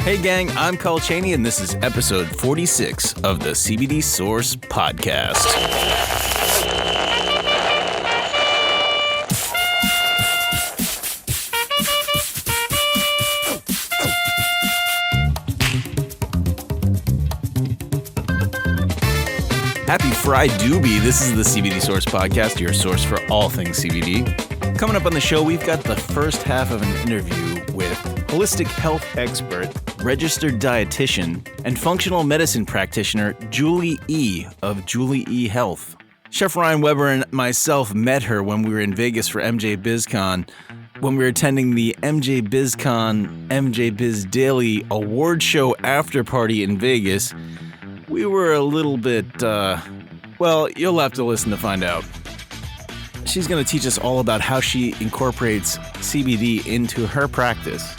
Hey gang, I'm Carl Cheney, and this is episode 46 of the CBD Source Podcast. Happy Friday-doobie. This is the CBD Source Podcast, your source for all things CBD. Coming up on the show, we've got the first half of an interview with holistic health expert, registered dietitian, and functional medicine practitioner Julie E. of Julie E. Health. Chef Ryan Weber and myself met her when we were in Vegas for MJ BizCon, when we were attending the MJ BizCon MJ Biz Daily award show after party in Vegas. We were a little bit, well, you'll have to listen to find out. She's going to teach us all about how she incorporates CBD into her practice.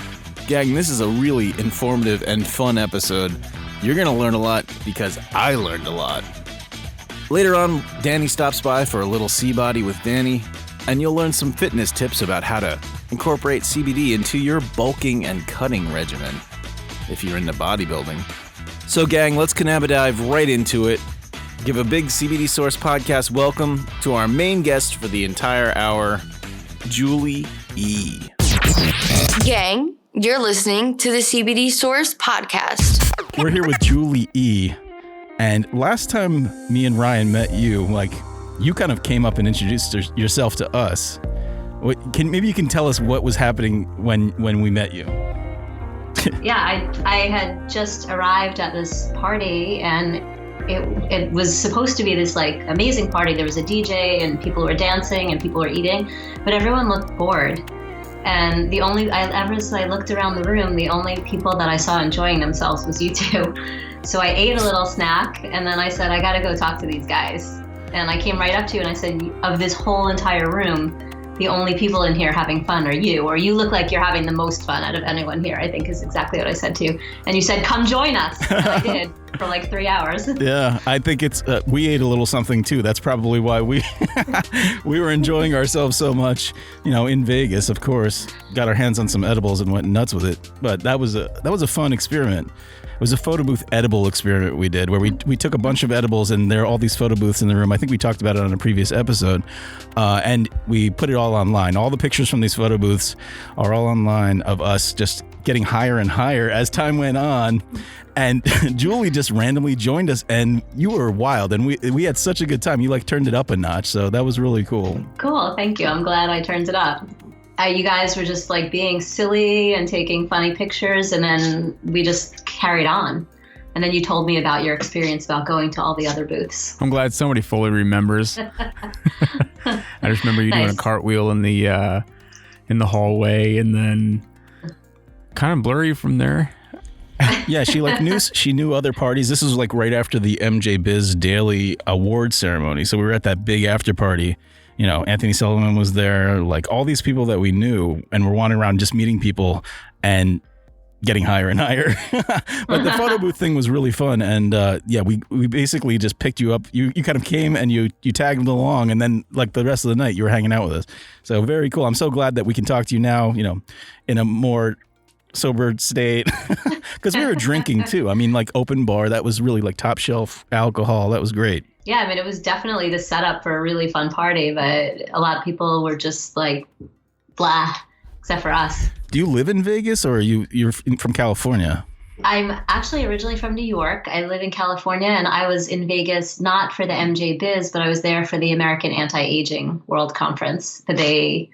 Gang, this is a really informative and fun episode. You're going to learn a lot because I learned a lot. Later on, Dani stops by for a little C-Body with Dani, and you'll learn some fitness tips about how to incorporate CBD into your bulking and cutting regimen if you're into bodybuilding. So gang, let's dive right into it. Give a big CBD Source Podcast welcome to our main guest for the entire hour, Julie E. Gang, you're listening to the CBD Source Podcast. We're here with Julie E. And last time me and Ryan met you, you kind of came up and introduced yourself to us. Maybe you can tell us what was happening when we met you. Yeah, I had just arrived at this party, and it was supposed to be this amazing party. There was a DJ and people were dancing and people were eating, but everyone looked bored. And as I looked around the room, the only people that I saw enjoying themselves was you two. So I ate a little snack, and then I said, I gotta go talk to these guys. And I came right up to you and I said, of this whole entire room, the only people in here having fun are you, or you look like you're having the most fun out of anyone here, I think is exactly what I said to you. And you said, come join us. And I did for 3 hours. Yeah, I think it's, we ate a little something too. That's probably why we were enjoying ourselves so much, in Vegas, of course. Got our hands on some edibles and went nuts with it. But that was a fun experiment. It was a photo booth edible experiment we did where we took a bunch of edibles and there are all these photo booths in the room. I think we talked about it on a previous episode. And we put it all online. All the pictures from these photo booths are all online of us just getting higher and higher as time went on. And Julie just randomly joined us and you were wild. And we had such a good time. You turned it up a notch. So that was really cool. Cool. Thank you. I'm glad I turned it up. You guys were just being silly and taking funny pictures, and then we just carried on. And then you told me about your experience about going to all the other booths. I'm glad somebody fully remembers. I just remember you doing a cartwheel in the hallway, and then kind of blurry from there. Yeah, she knew other parties. This was right after the MJ Biz Daily award ceremony, so we were at that big after party. Anthony Sullivan was there, all these people that we knew, and we're wandering around just meeting people and getting higher and higher. But the photo booth thing was really fun. And we basically just picked you up. You kind of came and you tagged along, and then the rest of the night you were hanging out with us. So very cool. I'm so glad that we can talk to you now, in a more sober state, because we were drinking too. I mean, open bar, that was really top shelf alcohol. That was great. Yeah, I mean, it was definitely the setup for a really fun party, but a lot of people were just blah, except for us. Do you live in Vegas, or you're from California? I'm actually originally from New York. I live in California, and I was in Vegas not for the MJ Biz, but I was there for the American Anti-Aging World Conference. They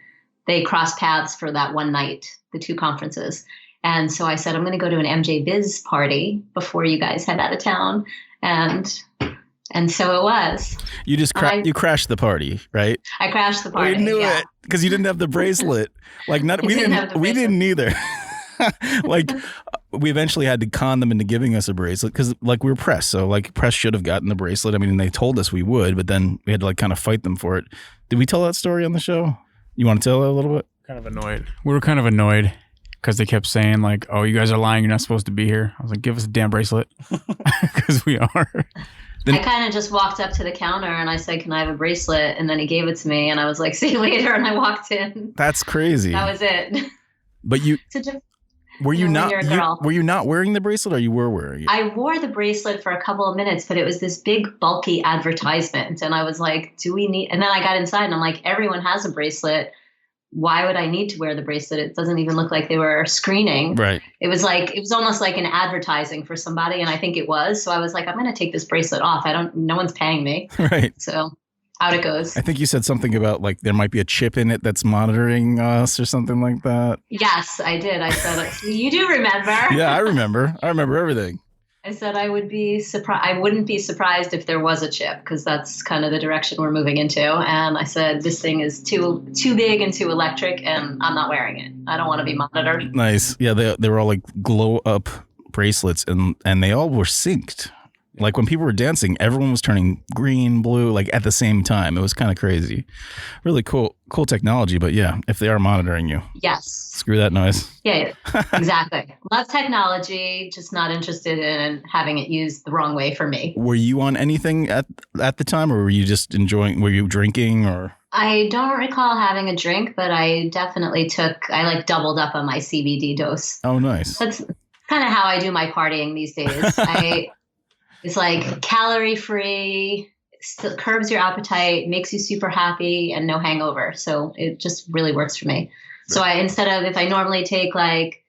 crossed paths for that one night, the two conferences. And so I said, I'm going to go to an MJ Biz party before you guys head out of town. And so it was. You just you crashed the party, right? I crashed the party. We knew it because you didn't have the bracelet. We didn't either. We eventually had to con them into giving us a bracelet because we were press. So press should have gotten the bracelet. I mean, they told us we would, but then we had to kind of fight them for it. Did we tell that story on the show? You want to tell it a little bit? Kind of annoyed. We were kind of annoyed because they kept saying oh, you guys are lying. You're not supposed to be here. I was like, give us a damn bracelet because we are. I kind of just walked up to the counter and I said, can I have a bracelet? And then he gave it to me and I was like, see you later. And I walked in. That's crazy. That was it. But you, Were you when you're a girl. were you not wearing the bracelet, or you were wearing it? I wore the bracelet for a couple of minutes, but it was this big bulky advertisement. And I was like, do we need, and then I got inside and I'm like, everyone has a bracelet. Why would I need to wear the bracelet? It doesn't even look like they were screening. Right. It was almost like an advertising for somebody. And I think it was. So I was like, I'm going to take this bracelet off. no one's paying me. Right. So out it goes. I think you said something about like there might be a chip in it that's monitoring us or something like that. Yes, I did. I said, you do remember. Yeah, I remember. I remember everything. I said I would be surprised. I wouldn't be surprised if there was a chip, because that's kind of the direction we're moving into. And I said, this thing is too big and too electric, and I'm not wearing it. I don't want to be monitored. Nice. Yeah, they were all like glow up bracelets, and they all were synced. Like when people were dancing, everyone was turning green, blue, like at the same time. It was kind of crazy. Really cool technology. But yeah, if they are monitoring you. Yes. Screw that noise. Yeah, exactly. Love technology, just not interested in having it used the wrong way for me. Were you on anything at the time, or were you just were you drinking, or? I don't recall having a drink, but I definitely I doubled up on my CBD dose. Oh, nice. That's kind of how I do my partying these days. It's like calorie free, still curbs your appetite, makes you super happy, and no hangover. So it just really works for me. So if I normally take like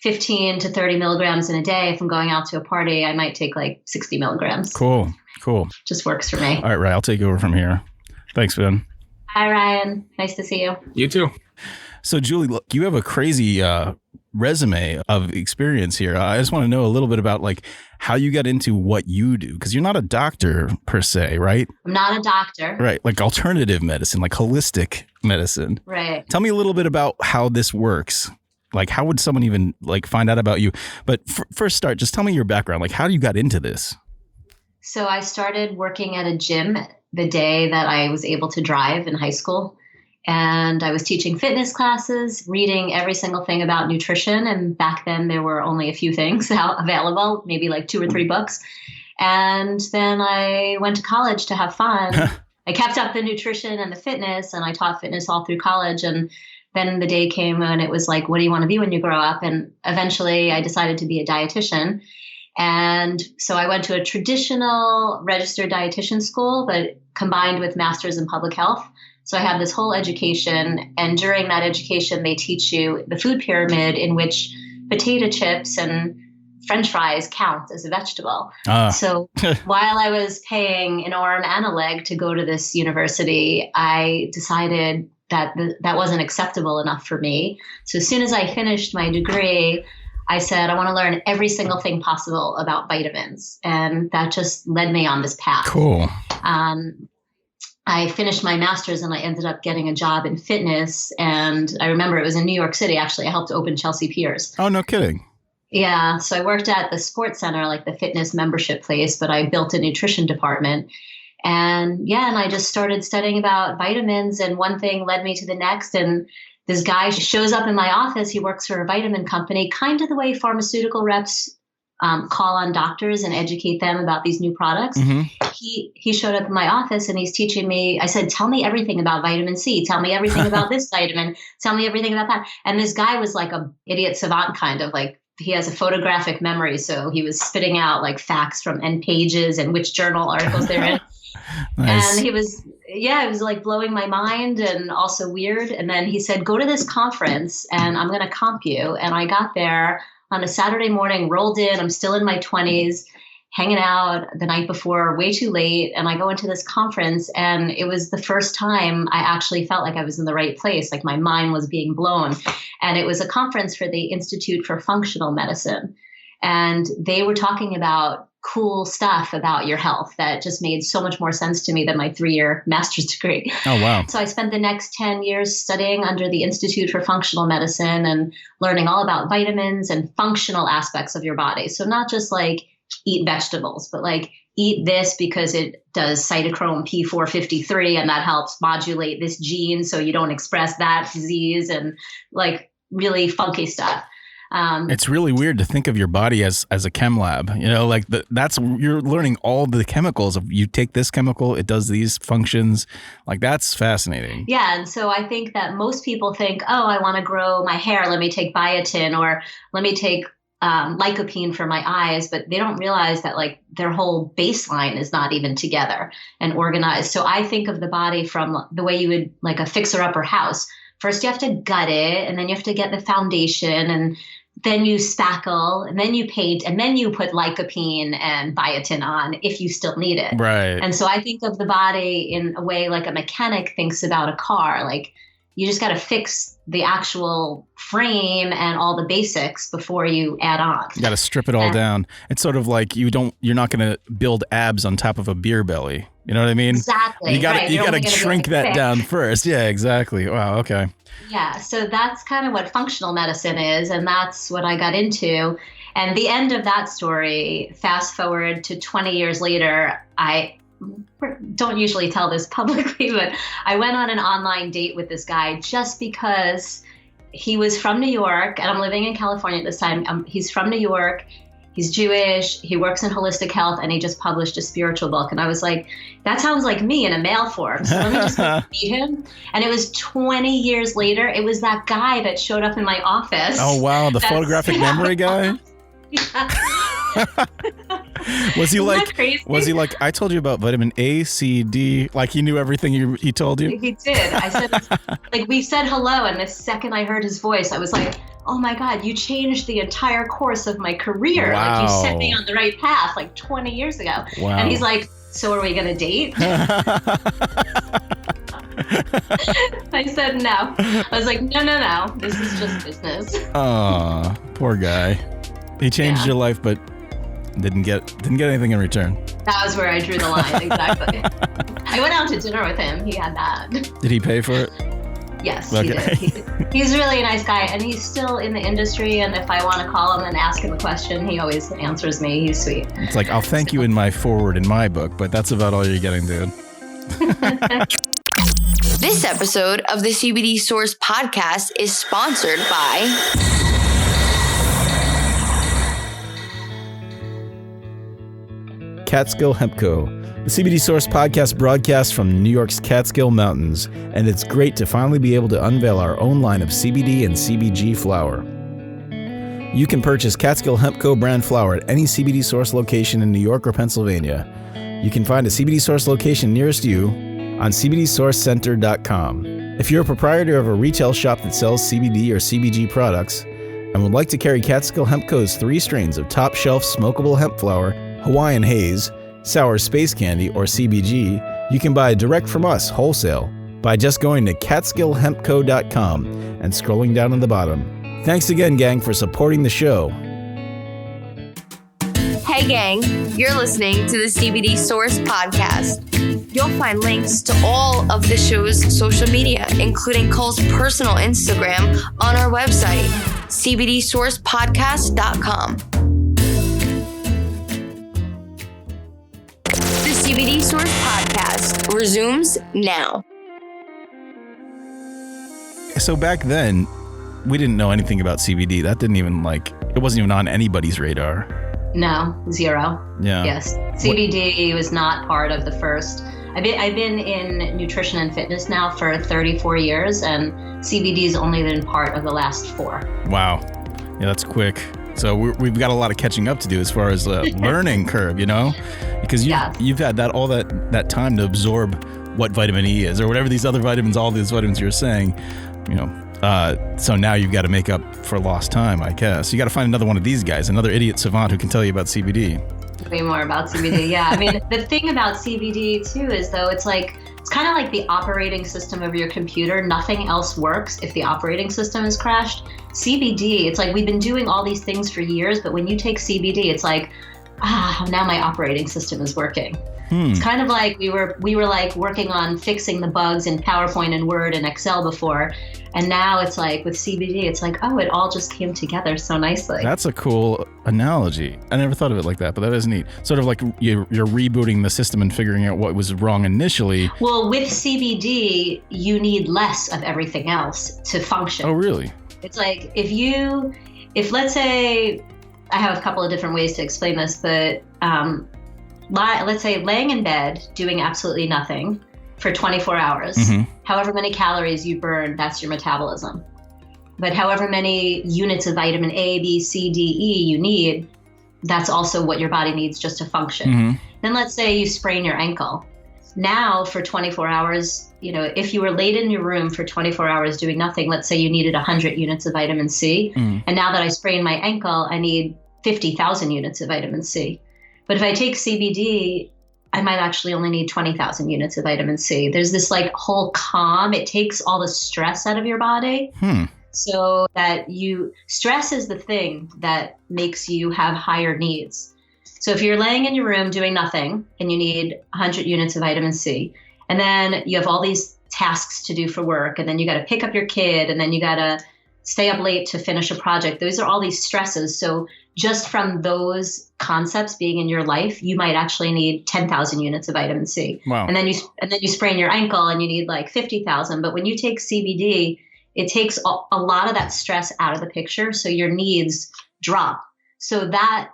15 to 30 milligrams in a day, if I'm going out to a party, I might take like 60 milligrams. Cool. Just works for me. All right, Ryan, I'll take over from here. Thanks, Ben. Hi, Ryan. Nice to see you. You too. So, Julie, look, you have a crazy resume of experience here. I just want to know a little bit about like how you got into what you do, because you're not a doctor per se, right? I'm not a doctor. Right. Like alternative medicine, like holistic medicine. Right. Tell me a little bit about how this works. Like, how would someone even like find out about you? But first start, just tell me your background. Like, how you got into this? So I started working at a gym the day that I was able to drive in high school. And I was teaching fitness classes, reading every single thing about nutrition. And back then there were only a few things available, maybe like 2 or 3 books. And then I went to college to have fun. I kept up the nutrition and the fitness, and I taught fitness all through college. And then the day came when it was like, what do you want to be when you grow up? And eventually I decided to be a dietitian. And so I went to a traditional registered dietitian school, but combined with master's in public health. So I have this whole education, and during that education, they teach you the food pyramid, in which potato chips and French fries count as a vegetable. So while I was paying an arm and a leg to go to this university, I decided that that wasn't acceptable enough for me. So as soon as I finished my degree, I said, I want to learn every single thing possible about vitamins. And that just led me on this path. Cool. I finished my master's and I ended up getting a job in fitness. And I remember it was in New York City. Actually, I helped open Chelsea Piers. Oh, no kidding. Yeah. So I worked at the sports center, like the fitness membership place, but I built a nutrition department. And I just started studying about vitamins, and one thing led me to the next. And this guy shows up in my office. He works for a vitamin company, kind of the way pharmaceutical reps call on doctors and educate them about these new products. Mm-hmm. He showed up in my office and he's teaching me. I said, tell me everything about vitamin C. Tell me everything about this vitamin. Tell me everything about that. And this guy was like a idiot savant, kind of like, he has a photographic memory. So he was spitting out like facts from end pages and which journal articles they're in. Nice. And it was like blowing my mind and also weird. And then he said, go to this conference and I'm going to comp you. And I got there on a Saturday morning, rolled in. I'm still in my 20s, hanging out the night before, way too late. And I go into this conference, and it was the first time I actually felt like I was in the right place, like my mind was being blown. And it was a conference for the Institute for Functional Medicine. And they were talking about cool stuff about your health that just made so much more sense to me than my 3-year master's degree. Oh, wow. So I spent the next 10 years studying under the Institute for Functional Medicine and learning all about vitamins and functional aspects of your body. So not just like eat vegetables, but like eat this because it does cytochrome P453 and that helps modulate this gene so you don't express that disease, and like really funky stuff. It's really weird to think of your body as a chem lab, like you're learning all the chemicals of, you take this chemical, it does these functions. Like, that's fascinating. Yeah. And so I think that most people think, oh, I want to grow my hair, let me take biotin, or let me take lycopene for my eyes, but they don't realize that like their whole baseline is not even together and organized. So I think of the body from the way you would like a fixer-upper house. First, you have to gut it, and then you have to get the foundation, and then you spackle, and then you paint, and then you put lycopene and biotin on if you still need it. Right. And so I think of the body in a way like a mechanic thinks about a car. Like, you just got to fix the actual frame and all the basics before you add on. You got to strip it all down. It's sort of like you're not going to build abs on top of a beer belly. You know what I mean? Exactly. You got to shrink that down first. Yeah, exactly. Wow. Okay. Yeah. So that's kind of what functional medicine is. And that's what I got into. And the end of that story, fast forward to 20 years later, I don't usually tell this publicly, but I went on an online date with this guy just because he was from New York, and I'm living in California at this time. He's from New York. He's Jewish. He works in holistic health, and he just published a spiritual book. And I was like, that sounds like me in a mail form. So let me just meet him. And it was 20 years later. It was that guy that showed up in my office. Oh, wow. The photographic memory guy? Yeah. Was he like, I told you about vitamin A, C, D, like he knew everything he told you? He did. I said, like, we said hello, and the second I heard his voice, I was like, oh my God, you changed the entire course of my career. Wow. Like, you set me on the right path like 20 years ago. Wow. And he's like, so are we going to date? I said no. I was like, no. This is just business. Aw, poor guy. He changed your life, but didn't get anything in return. That was where I drew the line, exactly. I went out to dinner with him. He had that. Did he pay for it? Yes, okay. He did. He's really a nice guy, and he's still in the industry, and if I want to call him and ask him a question, he always answers me. He's sweet. It's like, I'll thank you in my forward in my book, but that's about all you're getting, dude. This episode of the CBD Source podcast is sponsored by Catskill Hemp Co. The CBD Source podcast broadcasts from New York's Catskill Mountains, and it's great to finally be able to unveil our own line of CBD and CBG flower. You can purchase Catskill Hemp Co. brand flower at any CBD Source location in New York or Pennsylvania. You can find a CBD Source location nearest you on cbdsourcecenter.com. If you're a proprietor of a retail shop that sells CBD or CBG products and would like to carry Catskill Hemp Co.'s 3 strains of top-shelf smokable hemp flower, Hawaiian Haze, Sour Space Candy, or CBG, you can buy direct from us wholesale by just going to catskillhempco.com and scrolling down at the bottom. Thanks again, gang, for supporting the show. Hey gang, you're listening to the CBD Source podcast. You'll find links to all of the show's social media, including Cole's personal Instagram, on our website, cbdsourcepodcast.com. The CBD Source podcast resumes now. So back then, we didn't know anything about CBD. That didn't even it wasn't even on anybody's radar. No, 0. Yeah. Yes. CBD was not part of the first. I've been in nutrition and fitness now for 34 years, and CBD's only been part of the last 4. Wow. Yeah, that's quick. So we've got a lot of catching up to do as far as learning curve, because you've had all that time to absorb what vitamin E is or whatever all these vitamins you're saying, so now you've got to make up for lost time, I guess. You got to find another one of these guys, another idiot savant who can tell you about CBD. Way more about CBD. Yeah. I mean, the thing about CBD too is though, it's kind of like the operating system of your computer. Nothing else works if the operating system is crashed. CBD, it's like we've been doing all these things for years, but when you take CBD, it's like, now my operating system is working. It's kind of like we were like working on fixing the bugs in PowerPoint and Word and Excel before. And now it's like with CBD, it's like, it all just came together so nicely. That's a cool analogy. I never thought of it like that, but that is neat. Sort of like you're rebooting the system and figuring out what was wrong initially. Well, with CBD, you need less of everything else to function. Oh, really? It's like if you if let's say, I have a couple of different ways to explain this, but let's say laying in bed doing absolutely nothing for 24 hours, however many calories you burn, that's your metabolism. But however many units of vitamin A, B, C, D, E you need, that's also what your body needs just to function. Then let's say you sprain your ankle. Now for 24 hours, if you were laid in your room for 24 hours doing nothing, let's say you needed 100 units of vitamin C. And now that I sprained my ankle, I need 50,000 units of vitamin C. But if I take CBD, I might actually only need 20,000 units of vitamin C. There's this like whole calm. It takes all the stress out of your body. So that stress is the thing that makes you have higher needs. So if you're laying in your room doing nothing and you need 100 units of vitamin C, and then you have all these tasks to do for work, and then you got to pick up your kid, and then you got to stay up late to finish a project. Those are all these stresses. So just from those concepts being in your life, you might actually need 10,000 units of vitamin C. Wow. And then you sprain your ankle and you need like 50,000. But when you take CBD, it takes a lot of that stress out of the picture. So your needs drop. So that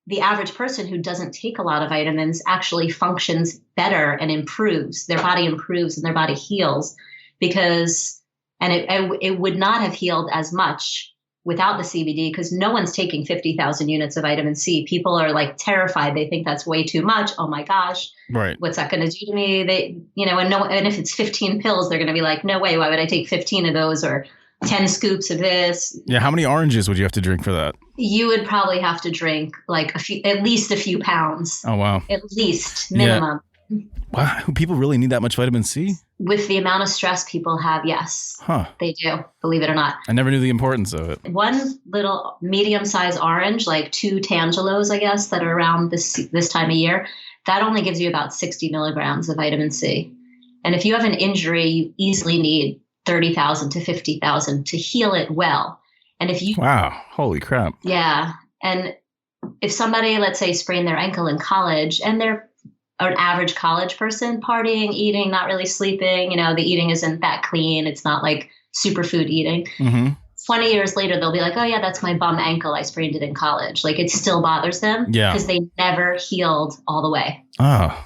the average person who doesn't take a lot of vitamins actually functions better and improves. Their body improves and their body heals and it would not have healed as much without the CBD, because no one's taking 50,000 units of vitamin C. People are like terrified. They think that's way too much. Oh my gosh. Right. What's that going to do to me? And if it's 15 pills, they're going to be like, no way, why would I take 15 of those or 10 scoops of this? Yeah. How many oranges would you have to drink for that? You would probably have to drink like at least a few pounds. Oh, wow. At least minimum. Yeah. Wow. People really need that much vitamin C? With the amount of stress people have, yes. Huh. They do, believe it or not. I never knew the importance of it. One little medium-sized orange, like 2 tangelos, I guess, that are around this time of year, that only gives you about 60 milligrams of vitamin C. And if you have an injury, you easily need 30,000 to 50,000 to heal it well. And if you... Wow. Holy crap. Yeah. And if somebody, let's say, sprained their ankle in college, and they're an average college person, partying, eating, not really sleeping, the eating isn't that clean. It's not like superfood eating. 20 years later, they'll be like, oh yeah, that's my bum ankle. I sprained it in college. Like it still bothers them because they never healed all the way. Oh.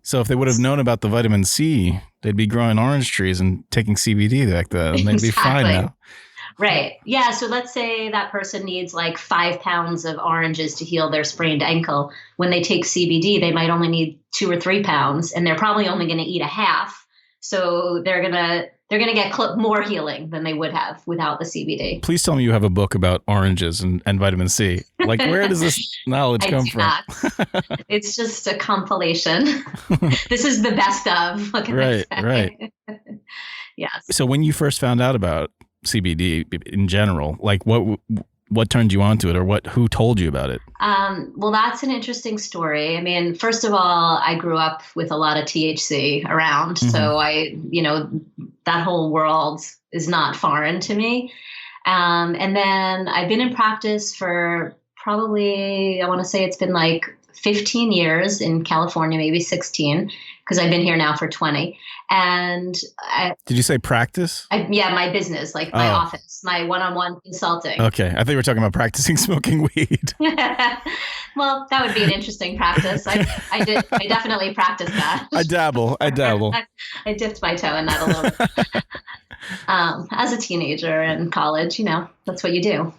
So if they would have known about the vitamin C, they'd be growing orange trees and taking CBD back then. And they'd be fine now. Right. Yeah. So let's say that person needs like 5 pounds of oranges to heal their sprained ankle. When they take CBD, they might only need 2 or 3 pounds, and they're probably only going to eat a half. So they're gonna get more healing than they would have without the CBD. Please tell me you have a book about oranges and vitamin C. Like, where does this knowledge come from? It's just a compilation. This is the best of. Right. Yes. So when you first found out about CBD in general, like what turned you on to it, or who told you about it? Well, that's an interesting story. I mean, first of all, I grew up with a lot of THC around. So that whole world is not foreign to me. And then I've been in practice for probably, I want to say it's been like 15 years in California, maybe 16, because I've been here now for 20. And did you say practice? My business, like my office, my one-on-one consulting. Okay. I thought you were talking about practicing smoking weed. Well, that would be an interesting practice. I definitely practiced that. I dabble. I dipped my toe in that a little bit. As a teenager in college, that's what you do.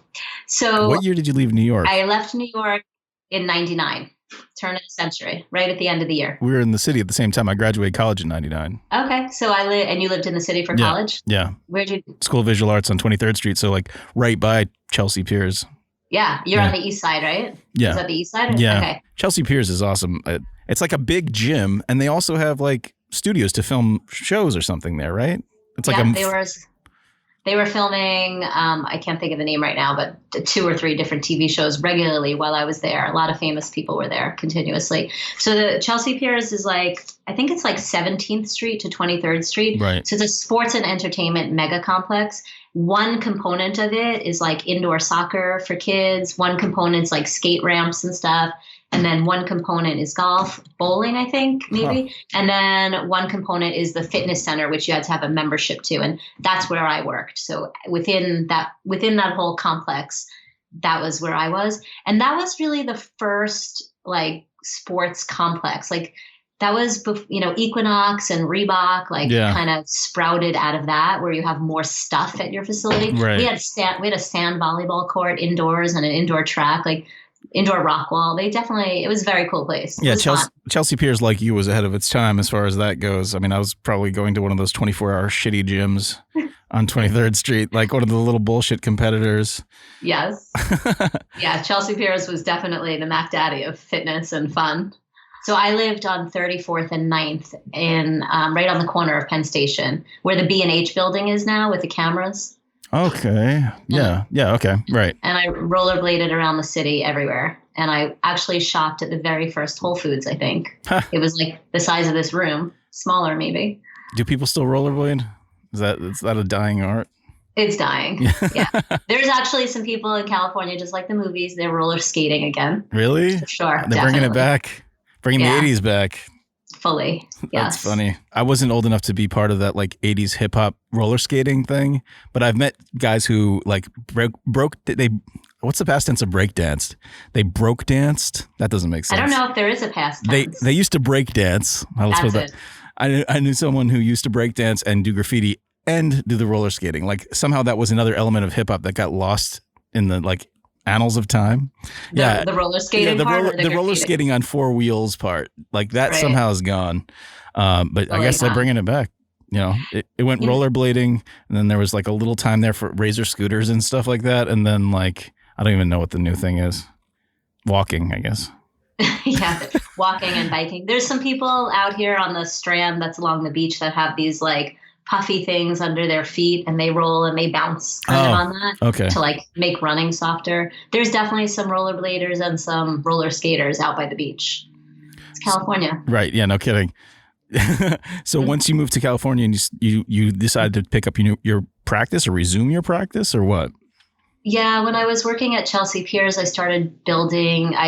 So what year did you leave New York? I left New York in 99. Turn of the century, right at the end of the year. We were in the city at the same time. I graduated college in 99. Okay. So and you lived in the city for college? Yeah. Where'd you? School of Visual Arts on 23rd Street. So like right by Chelsea Piers. Yeah. You're on the east side, right? Yeah. Is that the east side? Yeah. Okay. Chelsea Piers is awesome. It's like a big gym, and they also have like studios to film shows or something there, right? It's like they were filming, I can't think of the name right now, but 2 or 3 different TV shows regularly while I was there. A lot of famous people were there continuously. So the Chelsea Piers is I think it's like 17th Street to 23rd Street. Right. So it's a sports and entertainment mega complex. one component of it is like indoor soccer for kids. One component's like skate ramps and stuff. And then one component is golf, bowling, I think, maybe. Huh. And then one component is the fitness center, which you had to have a membership to. And that's where I worked. So within that whole complex, that was where I was. And that was really the first like sports complex. Like that was, Equinox and Reebok, kind of sprouted out of that, where you have more stuff at your facility. Right. We had a sand volleyball court indoors and an indoor track, like indoor rock wall. It was a very cool place. Yeah, Chelsea Piers, like you, was ahead of its time as far as that goes. I mean, I was probably going to one of those 24-hour shitty gyms on 23rd Street, like one of the little bullshit competitors. Yes. Yeah, Chelsea Piers was definitely the Mac Daddy of fitness and fun. So I lived on 34th and 9th in right on the corner of Penn Station, where the B&H building is now with the cameras. Okay. Yeah. Okay. Right. And I rollerbladed around the city everywhere. And I actually shopped at the very first Whole Foods, I think. Huh. It was like the size of this room, smaller maybe. Do people still rollerblade? Is that a dying art? It's dying. Yeah. There's actually some people in California, just like the movies, they're roller skating again. Really? For sure. They're bringing it back. Bringing the 80s back. Fully. Yes. That's funny. I wasn't old enough to be part of that like 80s hip hop roller skating thing, but I've met guys who like what's the past tense of break danced? They broke danced? That doesn't make sense. I don't know if there is a past tense. They used to break dance. That's it. I knew someone who used to break dance and do graffiti and do the roller skating. Like somehow that was another element of hip hop that got lost in the like annals of time. The roller skating part? The roller skating on four wheels part. Like that somehow is gone. But I guess they're bringing it back. You know, it went rollerblading, and then there was like a little time there for razor scooters and stuff like that. And then like, I don't even know what the new thing is. Walking, I guess. Yeah, walking and biking. There's some people out here on the strand that's along the beach that have these like puffy things under their feet, and they roll and they bounce on that to like make running softer. There's definitely some rollerbladers and some roller skaters out by the beach. It's California. Right. Yeah, no kidding. So once you moved to California and you decided to pick up your practice or resume your practice or what? Yeah, when I was working at Chelsea Piers, I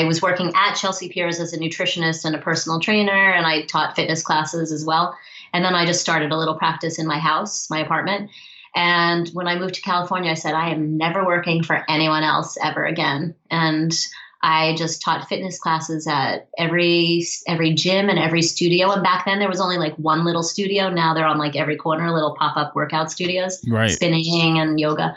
was working at Chelsea Piers as a nutritionist and a personal trainer, and I taught fitness classes as well. And then I just started a little practice in my house, my apartment. And when I moved to California, I said, I am never working for anyone else ever again. And I just taught fitness classes at every gym and every studio. And back then there was only like one little studio. Now they're on like every corner, little pop-up workout studios, right. Spinning and yoga.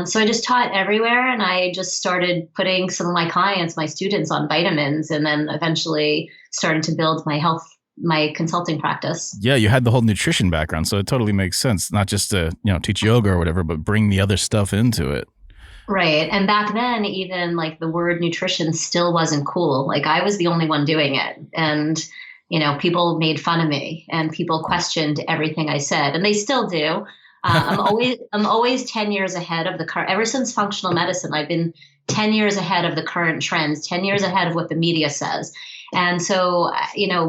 So I just taught everywhere, and I just started putting some of my clients, my students, on vitamins, and then eventually started to build my consulting practice. Yeah, you had the whole nutrition background, so it totally makes sense, not just to, teach yoga or whatever, but bring the other stuff into it. Right. And back then, even like the word nutrition still wasn't cool. Like I was the only one doing it. And, people made fun of me and people questioned everything I said, and they still do. I'm always 10 years ahead of the current. Ever since functional medicine, I've been 10 years ahead of the current trends, 10 years ahead of what the media says. And so,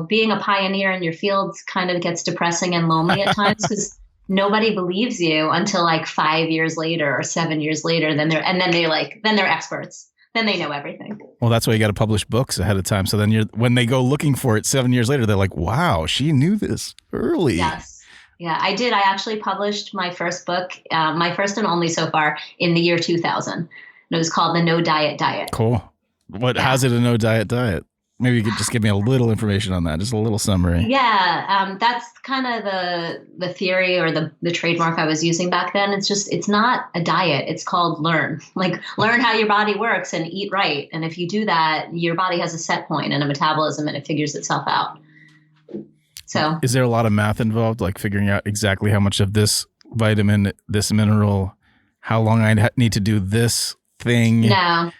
being a pioneer in your field kind of gets depressing and lonely at times because nobody believes you until like 5 years later or 7 years later. Then they're experts. Then they know everything. Well, that's why you got to publish books ahead of time. So then when they go looking for it 7 years later, they're like, wow, she knew this early. Yes. Yeah, I did. I actually published my first book, my first and only so far, in the year 2000. And it was called The No Diet Diet. Cool. How's it a no diet diet? Maybe you could just give me a little information on that, just a little summary. Yeah, that's kind of the theory or the trademark I was using back then. It's not a diet. It's called learn. Like learn how your body works and eat right. And if you do that, your body has a set point and a metabolism, and it figures itself out. So, is there a lot of math involved, like figuring out exactly how much of this vitamin, this mineral, how long I need to do this thing? No,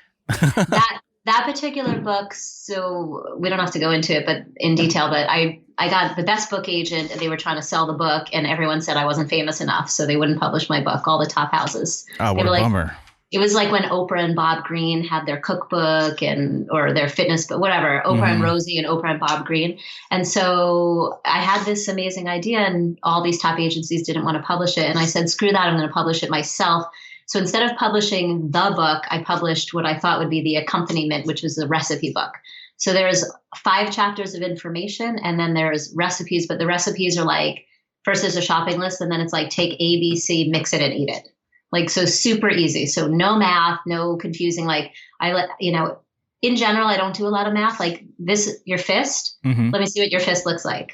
that particular book. So we don't have to go into it, but in detail. But I got the best book agent, and they were trying to sell the book, and everyone said I wasn't famous enough, so they wouldn't publish my book. All the top houses. Oh, what a bummer. It was like when Oprah and Bob Greene had their cookbook or their fitness, but whatever, Oprah and Rosie and Oprah and Bob Greene. And so I had this amazing idea, and all these top agencies didn't want to publish it. And I said, screw that, I'm going to publish it myself. So instead of publishing the book, I published what I thought would be the accompaniment, which was the recipe book. So there's 5 chapters of information, and then there's recipes, but the recipes are like, first there's a shopping list, and then it's like, take A, B, C, mix it and eat it. Like, so super easy. So no math, no confusing. Like in general, I don't do a lot of math. Like this, your fist, let me see what your fist looks like.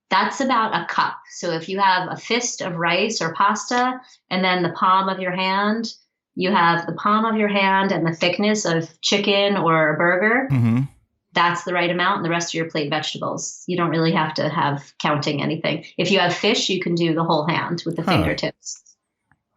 That's about a cup. So if you have a fist of rice or pasta, and then the palm of your hand, you have the palm of your hand and the thickness of chicken or a burger. That's the right amount. And the rest of your plate vegetables. You don't really have to have counting anything. If you have fish, you can do the whole hand with the fingertips.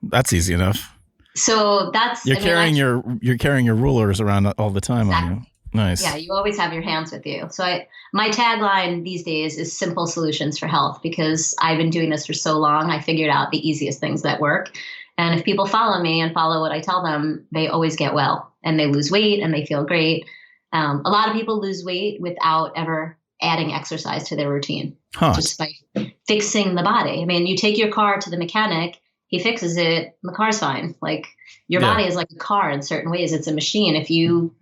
That's easy enough. So that's you're carrying your rulers around all the time on you. Nice. Yeah, you always have your hands with you. So my tagline these days is simple solutions for health, because I've been doing this for so long. I figured out the easiest things that work. And if people follow me and follow what I tell them, they always get well, and they lose weight and they feel great. A lot of people lose weight without ever adding exercise to their routine, just by fixing the body. I mean, you take your car to the mechanic, he fixes it, the car's fine. Like your body is like a car in certain ways. It's a machine. If you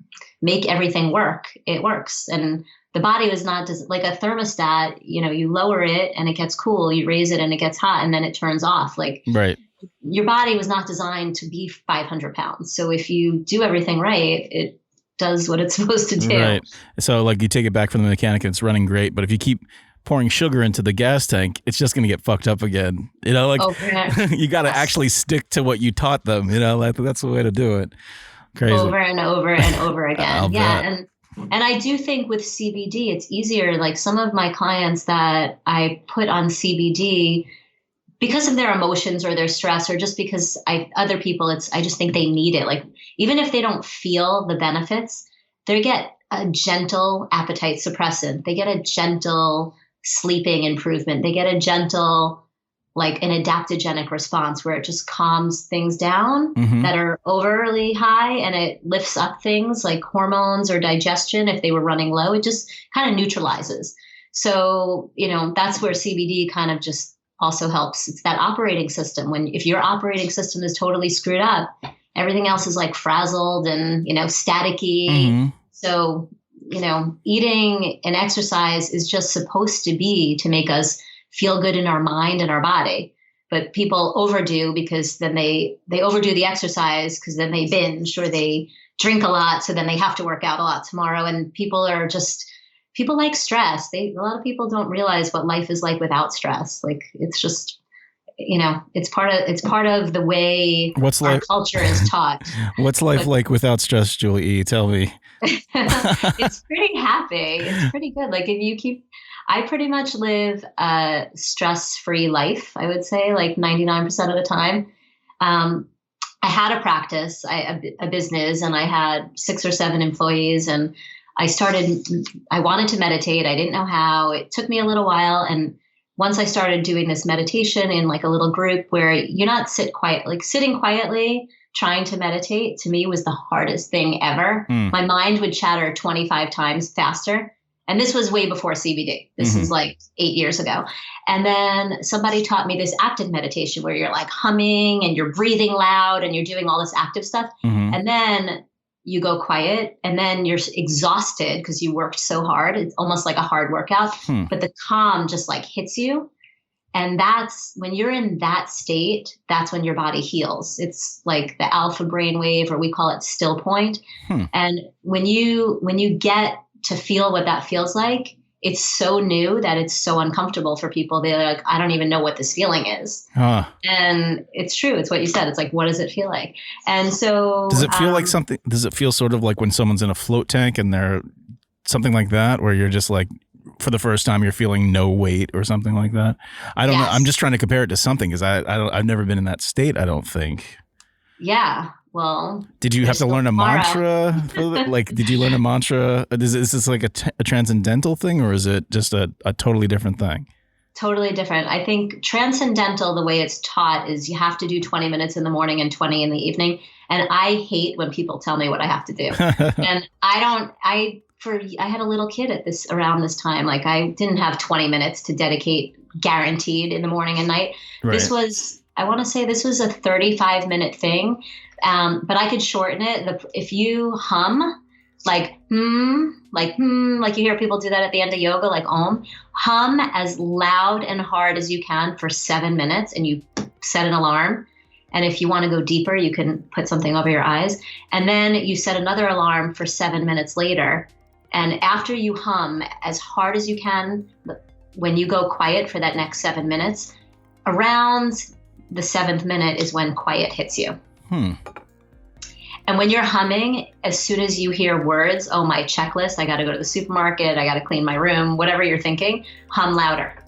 make everything work, it works. And the body was not like a thermostat. You lower it and it gets cool. You raise it and it gets hot, and then it turns off. Like your body was not designed to be 500 pounds. So if you do everything right, it does what it's supposed to do. Right. So like you take it back from the mechanic and it's running great, but if you keep pouring sugar into the gas tank, it's just going to get fucked up again. You got to actually stick to what you taught them. That's the way to do it. Crazy. Over and over and over again. And I do think with CBD, it's easier. Like some of my clients that I put on CBD because of their emotions or their stress, or just because other people, I just think they need it. Like even if they don't feel the benefits, they get a gentle appetite suppressant. They get a gentle sleeping improvement. They get a gentle, like an adaptogenic response where it just calms things down that are overly high, and it lifts up things like hormones or digestion. If they were running low, it just kind of neutralizes. So, that's where CBD kind of just also helps. It's that operating system. If your operating system is totally screwed up, everything else is like frazzled and, staticky. So, eating and exercise is just supposed to be to make us feel good in our mind and our body. But people overdo, because then they overdo the exercise, because then they binge or they drink a lot. So then they have to work out a lot tomorrow. And people like stress. A lot of people don't realize what life is like without stress. Like it's just, it's part of the way our culture is taught. What's life like without stress, Julie E? Tell me. It's pretty happy. It's pretty good. Like I pretty much live a stress-free life, I would say, like 99% of the time. I had a practice, a business, and I had 6 or 7 employees, and I wanted to meditate. I didn't know how. It took me a little while. And once I started doing this meditation in like a little group where you're not sitting quietly, trying to meditate, to me was the hardest thing ever. My mind would chatter 25 times faster. And this was way before CBD. This is like 8 years ago. And then somebody taught me this active meditation where you're like humming and you're breathing loud and you're doing all this active stuff. And then you go quiet and then you're exhausted because you worked so hard. It's almost like a hard workout, but the calm just like hits you. And that's when you're in that state, that's when your body heals. It's like the alpha brainwave, or we call it still point. And when you get to feel what that feels like, it's so new that it's so uncomfortable for people. They're like, I don't even know what this feeling is. And it's true. It's what you said. It's like, what does it feel like? And so does it feel like something? Does it feel sort of like when someone's in a float tank and they're something like that, where you're just like, for the first time, you're feeling no weight or something like that? I don't know. I'm just trying to compare it to something, because I've never been in that state, I don't think. Yeah. Well, did you have to learn a mantra? Like, did you learn a mantra? Is this like a transcendental thing, or is it just a totally different thing? Totally different. I think transcendental, the way it's taught, is you have to do 20 minutes in the morning and 20 in the evening. And I hate when people tell me what I have to do. And I had a little kid around this time. Like, I didn't have 20 minutes to dedicate guaranteed in the morning and night. Right. I want to say this was a 35-minute thing. But I could shorten it. If you hum, like you hear people do that at the end of yoga, like om, hum as loud and hard as you can for 7 minutes, and you set an alarm. And if you want to go deeper, you can put something over your eyes. And then you set another alarm for 7 minutes later. And after you hum as hard as you can, when you go quiet for that next 7 minutes, around the 7th minute is when quiet hits you. And when you're humming, as soon as you hear words, oh, my checklist, I got to go to the supermarket, I got to clean my room, whatever you're thinking, hum louder.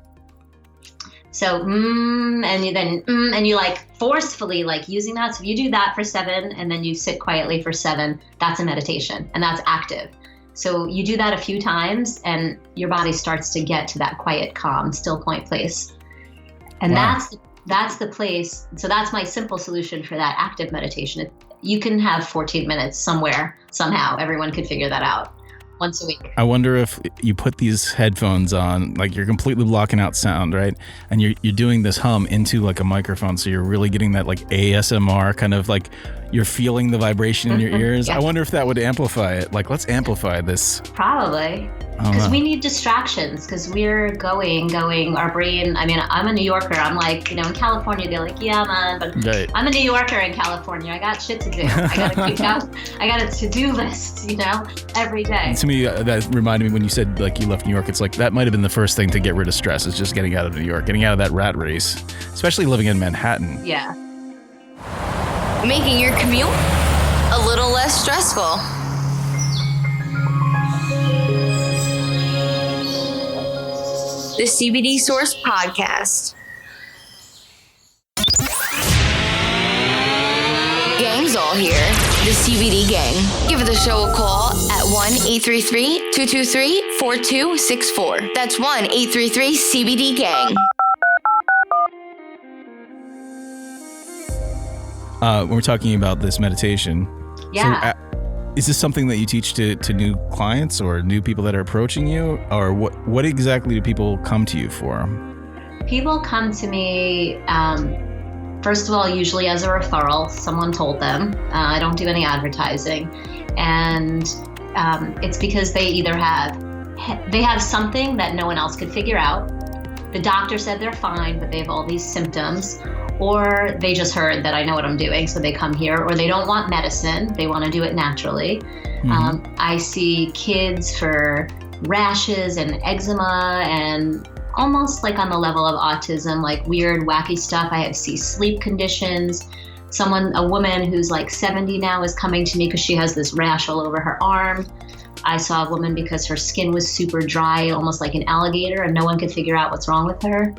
So, and you like forcefully like using that. So if you do that for 7 and then you sit quietly for 7, that's a meditation and that's active. So you do that a few times and your body starts to get to that quiet, calm, still point place. And that's the place. So that's my simple solution for that active meditation. You can have 14 minutes somewhere, somehow. Everyone could figure that out once a week. I wonder if you put these headphones on, like you're completely blocking out sound, right? And you're doing this hum into like a microphone. So you're really getting that like ASMR kind of like you're feeling the vibration in your ears. Yeah. I wonder if that would amplify it. Like, let's amplify this. Probably. Because we need distractions, because we're going, our brain. I mean, I'm a New Yorker. I'm like, in California, they're like, yeah, man, but right. I'm a New Yorker in California. I got shit to do. I got to keep out. I got a to-do list, every day. And to me, that reminded me when you said like you left New York, it's like that might have been the first thing to get rid of stress. It's just getting out of New York, getting out of that rat race, especially living in Manhattan. Yeah. Making your commute a little less stressful. The CBD Source Podcast. Gang's all here. The CBD Gang. Give the show a call at 1-833-223-4264. That's 1-833-CBD-GANG. We're talking about this meditation. Yeah. So, is this something that you teach to new clients or new people that are approaching you? Or what exactly do people come to you for? People come to me, first of all, usually as a referral. Someone told them. I don't do any advertising. And it's because they either have something that no one else could figure out. The doctor said they're fine, but they have all these symptoms. Or they just heard that I know what I'm doing, so they come here. Or they don't want medicine. They want to do it naturally. Mm-hmm. I see kids for rashes and eczema and almost like on the level of autism, like weird, wacky stuff. I see sleep conditions. A woman who's like 70 now is coming to me because she has this rash all over her arm. I saw a woman because her skin was super dry, almost like an alligator, and no one could figure out what's wrong with her.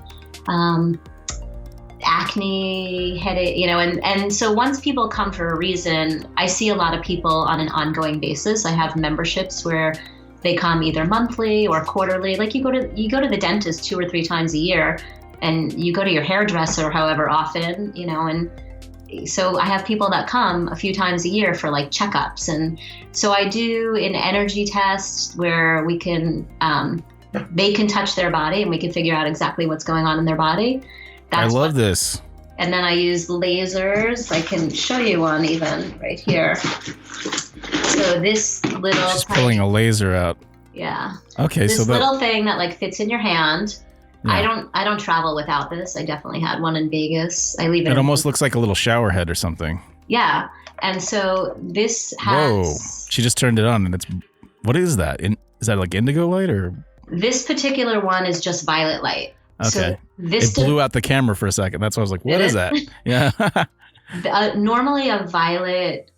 Acne, headache, and so once people come for a reason, I see a lot of people on an ongoing basis. I have memberships where they come either monthly or quarterly. Like you go to the dentist 2 or 3 times a year, and you go to your hairdresser however often, and so I have people that come a few times a year for like checkups. And so I do an energy test where we can, they can touch their body and we can figure out exactly what's going on in their body. I love this. And then I use lasers. I can show you one even right here. So this little... She's pulling a laser out. Yeah. Okay, this little thing that like fits in your hand. Yeah. I don't travel without this. I definitely had one in Vegas. I leave it. It almost looks like a little shower head or something. Yeah. And so this has... Whoa. She just turned it on and it's... What is that? Is that like indigo light or... This particular one is just violet light. Okay. So it blew out the camera for a second. That's why I was like, what is that? Yeah. Normally a violet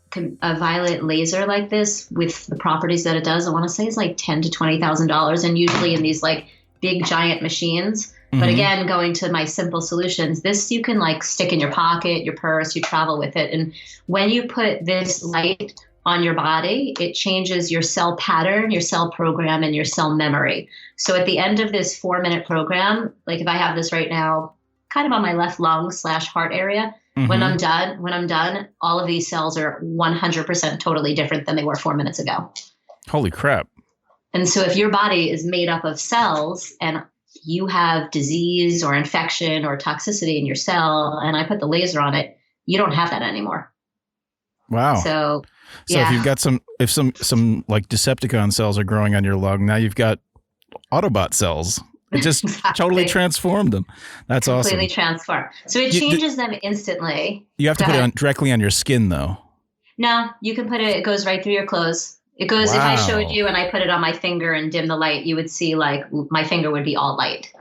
laser like this with the properties that it does, I want to say is like $10,000 to $20,000, and usually in these like big giant machines. Mm-hmm. But again, going to my simple solutions, this you can like stick in your pocket, your purse, you travel with it. And when you put this light on your body, it changes your cell pattern, your cell program, and your cell memory. So at the end of this 4-minute program, like if I have this right now, kind of on my left lung / heart area, when I'm done, all of these cells are 100% totally different than they were 4 minutes ago. Holy crap. And so if your body is made up of cells and you have disease or infection or toxicity in your cell, and I put the laser on it, you don't have that anymore. Wow. So if you've got some like Decepticon cells are growing on your lung, now you've got Autobot cells. It just totally transformed them. That's awesome. Completely transformed. So it changes them instantly. You have to put it directly on your skin, though. No, you can put it. It goes right through your clothes. It goes. Wow. If I showed you and I put it on my finger and dim the light, you would see like my finger would be all light.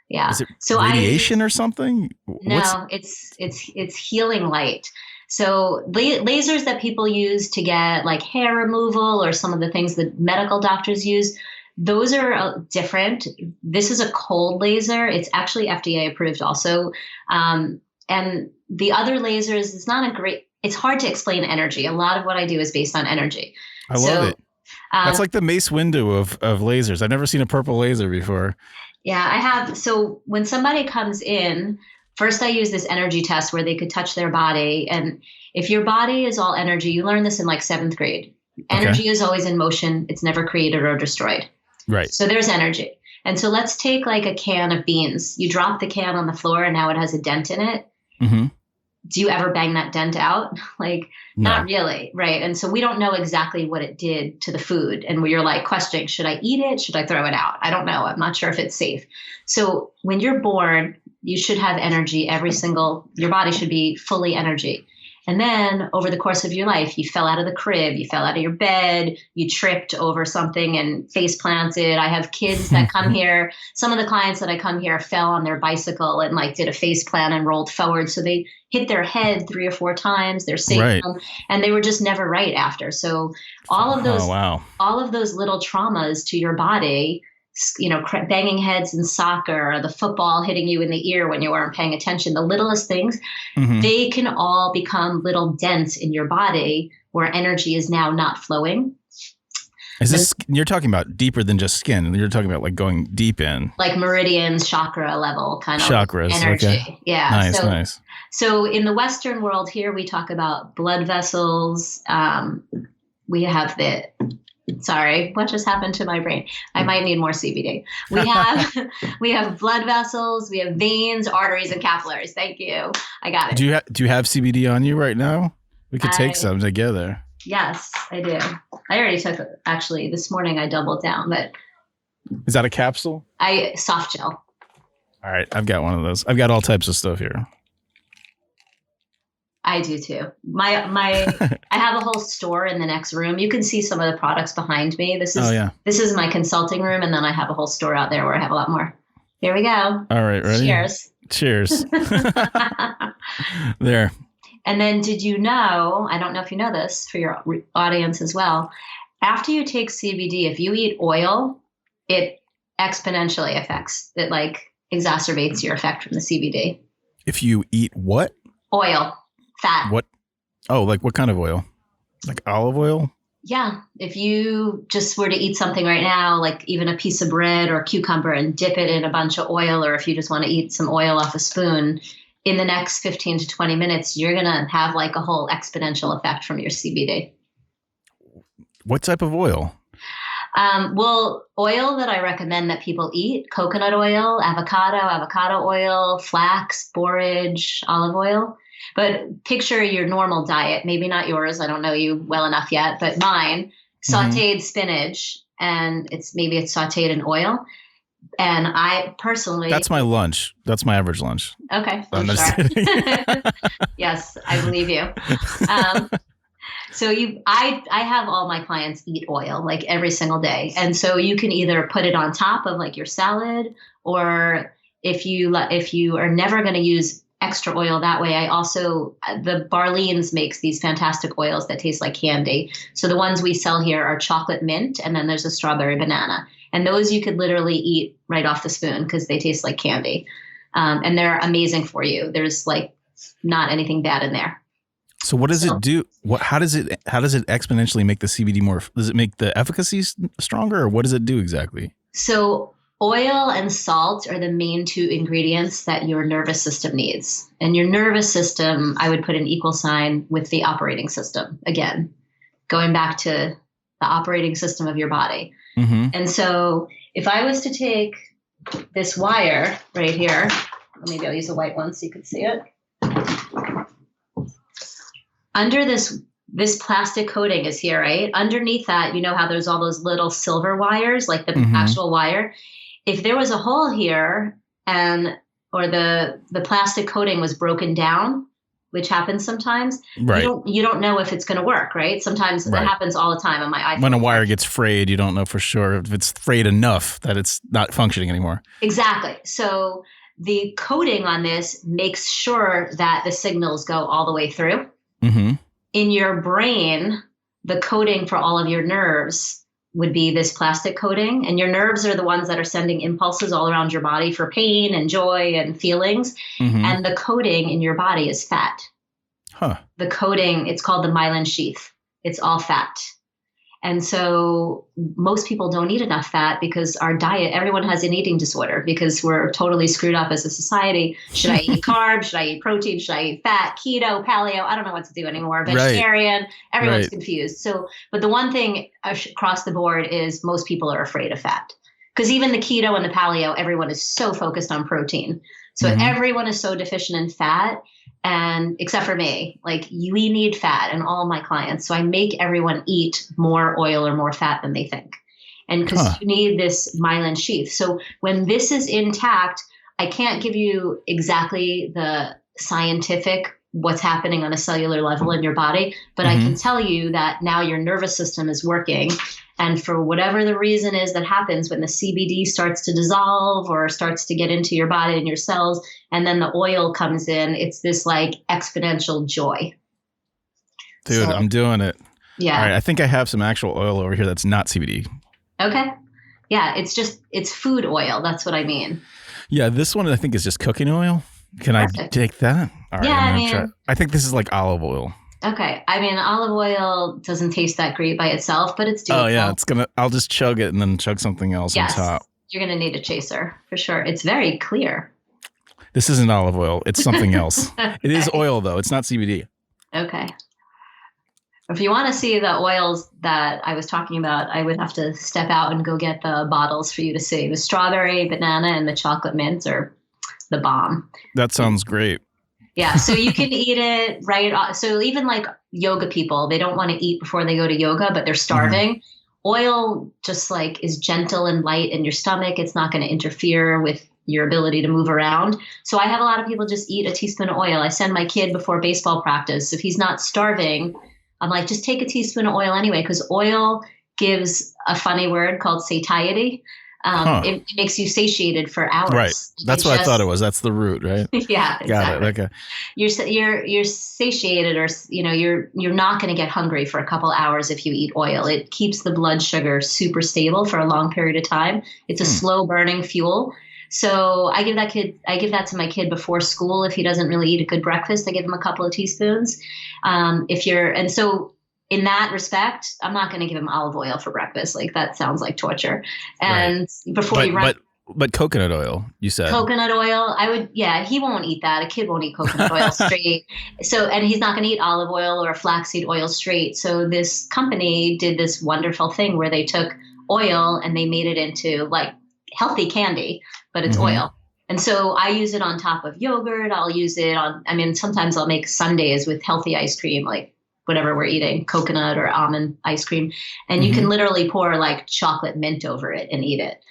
Yeah. Is it radiation or something? No, it's healing light. So lasers that people use to get like hair removal or some of the things that medical doctors use, those are different. This is a cold laser. It's actually FDA approved also. And the other lasers, it's hard to explain energy. A lot of what I do is based on energy. I love it. That's like the Mace Windu of lasers. I've never seen a purple laser before. Yeah, I have. So when somebody comes in, first I use this energy test where they could touch their body. And if your body is all energy, you learn this in like 7th grade. Energy is always in motion. It's never created or destroyed. Right. So there's energy. And so let's take like a can of beans. You drop the can on the floor and now it has a dent in it. Mm-hmm. Do you ever bang that dent out? Like, no. Not really. Right. And so we don't know exactly what it did to the food. And you're like questioning, should I eat it? Should I throw it out? I don't know. I'm not sure if it's safe. So when you're born, you should have energy. Your body should be fully energy. And then over the course of your life, you fell out of the crib, you fell out of your bed, you tripped over something and face planted. I have kids that come here. Some of the clients that I come here fell on their bicycle and like did a face plant and rolled forward. So they hit their head 3 or 4 times. They're safe, right. And they were just never right after. So all of those little traumas to your body, you know, banging heads in soccer, or the football hitting you in the ear when you weren't paying attention, the littlest things, they can all become little dents in your body where energy is now not flowing. You're talking about deeper than just skin. You're talking about like going deep in. Like meridians, chakra level kind of chakras, energy. Okay. Yeah. Nice. So in the Western world here, we talk about blood vessels. We have sorry, what just happened to my brain? I might need more CBD. We have blood vessels, we have veins, arteries, and capillaries. Thank you. I got it. Do you have CBD on you right now? We could take some together. Yes, I do. I already took it. Actually, this morning I doubled down, but is that a capsule? Soft gel. All right, I've got one of those. I've got all types of stuff here. I do too. I have a whole store in the next room. You can see some of the products behind me. This is my consulting room, and then I have a whole store out there where I have a lot more. Here we go. All right, ready? Cheers. There. And then did you know, I don't know if you know this for your audience as well, after you take CBD, if you eat oil, it exponentially affects, it like exacerbates your effect from the CBD. If you eat what? Oil. Fat. What? Oh, like what kind of oil? Like olive oil? Yeah. If you just were to eat something right now, like even a piece of bread or cucumber and dip it in a bunch of oil, or if you just want to eat some oil off a spoon, in the next 15 to 20 minutes, you're going to have like a whole exponential effect from your CBD. What type of oil? Well, oil that I recommend that people eat, coconut oil, avocado oil, flax, borage, olive oil. But picture your normal diet, maybe not yours. I don't know you well enough yet, but mine, sauteed spinach, and it's sauteed in oil. And I personally, that's my lunch. That's my average lunch. Okay. I'm just kidding. Yes, I believe you. So I have all my clients eat oil like every single day. And so you can either put it on top of like your salad, or if you are never going to use extra oil that way, the Barleans makes these fantastic oils that taste like candy. So the ones we sell here are chocolate mint, and then there's a strawberry banana. And those you could literally eat right off the spoon because they taste like candy. And they're amazing for you. There's like not anything bad in there. So what does it do? How does it exponentially make the CBD more? Does it make the efficacy stronger, or what does it do exactly? So oil and salt are the main two ingredients that your nervous system needs. And your nervous system, I would put an equal sign with the operating system. Again, going back to the operating system of your body. Mm-hmm. And so if I was to take this wire right here, maybe I'll use a white one so you can see it. Under this plastic coating is here, right? Underneath that, you know how there's all those little silver wires, like the actual wire. If there was a hole here or the plastic coating was broken down, which happens sometimes, right. you don't know if it's going to work, right? Sometimes that happens all the time on my iPhone. When a wire gets frayed, you don't know for sure if it's frayed enough that it's not functioning anymore. Exactly. So the coating on this makes sure that the signals go all the way through. Mm-hmm. In your brain, the coating for all of your nerves would be this plastic coating, and your nerves are the ones that are sending impulses all around your body for pain and joy and feelings. Mm-hmm. And the coating in your body is fat. Huh. The coating, it's called the myelin sheath. It's all fat. And so most people don't eat enough fat because our diet, everyone has an eating disorder because we're totally screwed up as a society. Should I eat carbs? Should I eat protein? Should I eat fat? Keto, paleo? I don't know what to do anymore. Vegetarian. Right. Everyone's confused. So, but the one thing across the board is most people are afraid of fat because even the keto and the paleo, everyone is so focused on protein. So everyone is so deficient in fat. And except for me, like we need fat and all my clients. So I make everyone eat more oil or more fat than they think. And because you need this myelin sheath. So when this is intact, I can't give you exactly the scientific what's happening on a cellular level in your body, but I can tell you that now your nervous system is working. And for whatever the reason is that happens when the CBD starts to dissolve or starts to get into your body and your cells, and then the oil comes in, it's this like exponential joy. Dude, so, I'm doing it. Yeah. All right. I think I have some actual oil over here that's not CBD. Okay. Yeah. It's food oil. That's what I mean. Yeah. This one I think is just cooking oil. Can Perfect. I take that? All right. Yeah. I think this is like olive oil. Okay. I mean, olive oil doesn't taste that great by itself, but it's doable. Oh, yeah. I'll just chug it and then chug something else on top. You're going to need a chaser for sure. It's very clear. This isn't olive oil. It's something else. Okay. It is oil, though. It's not CBD. Okay. If you want to see the oils that I was talking about, I would have to step out and go get the bottles for you to see. The strawberry, banana, and the chocolate mints are the bomb. That sounds great. Yeah, so you can eat it right. So even like yoga people, they don't want to eat before they go to yoga, but they're starving. Oil just like is gentle and light in your stomach. It's not going to interfere with your ability to move around. So I have a lot of people just eat a teaspoon of oil. I send my kid before baseball practice. If he's not starving, I'm like, just take a teaspoon of oil anyway, because oil gives a funny word called satiety. It makes you satiated for hours. Right. That's what I thought it was. That's the root, right? Yeah. Exactly. Got it. Okay. You're satiated, or you're not going to get hungry for a couple hours if you eat oil. It keeps the blood sugar super stable for a long period of time. It's a slow burning fuel. So I give that to my kid before school. If he doesn't really eat a good breakfast, I give him a couple of teaspoons. So in that respect, I'm not going to give him olive oil for breakfast. Like that sounds like torture. And before you run, but coconut oil, you said coconut oil. He won't eat that. A kid won't eat coconut oil straight. So, and he's not going to eat olive oil or flaxseed oil straight. So this company did this wonderful thing where they took oil and they made it into like healthy candy, but it's oil. And so I use it on top of yogurt. I'll use it sometimes I'll make sundaes with healthy ice cream, like whatever we're eating, coconut or almond ice cream. And you can literally pour like chocolate mint over it and eat it.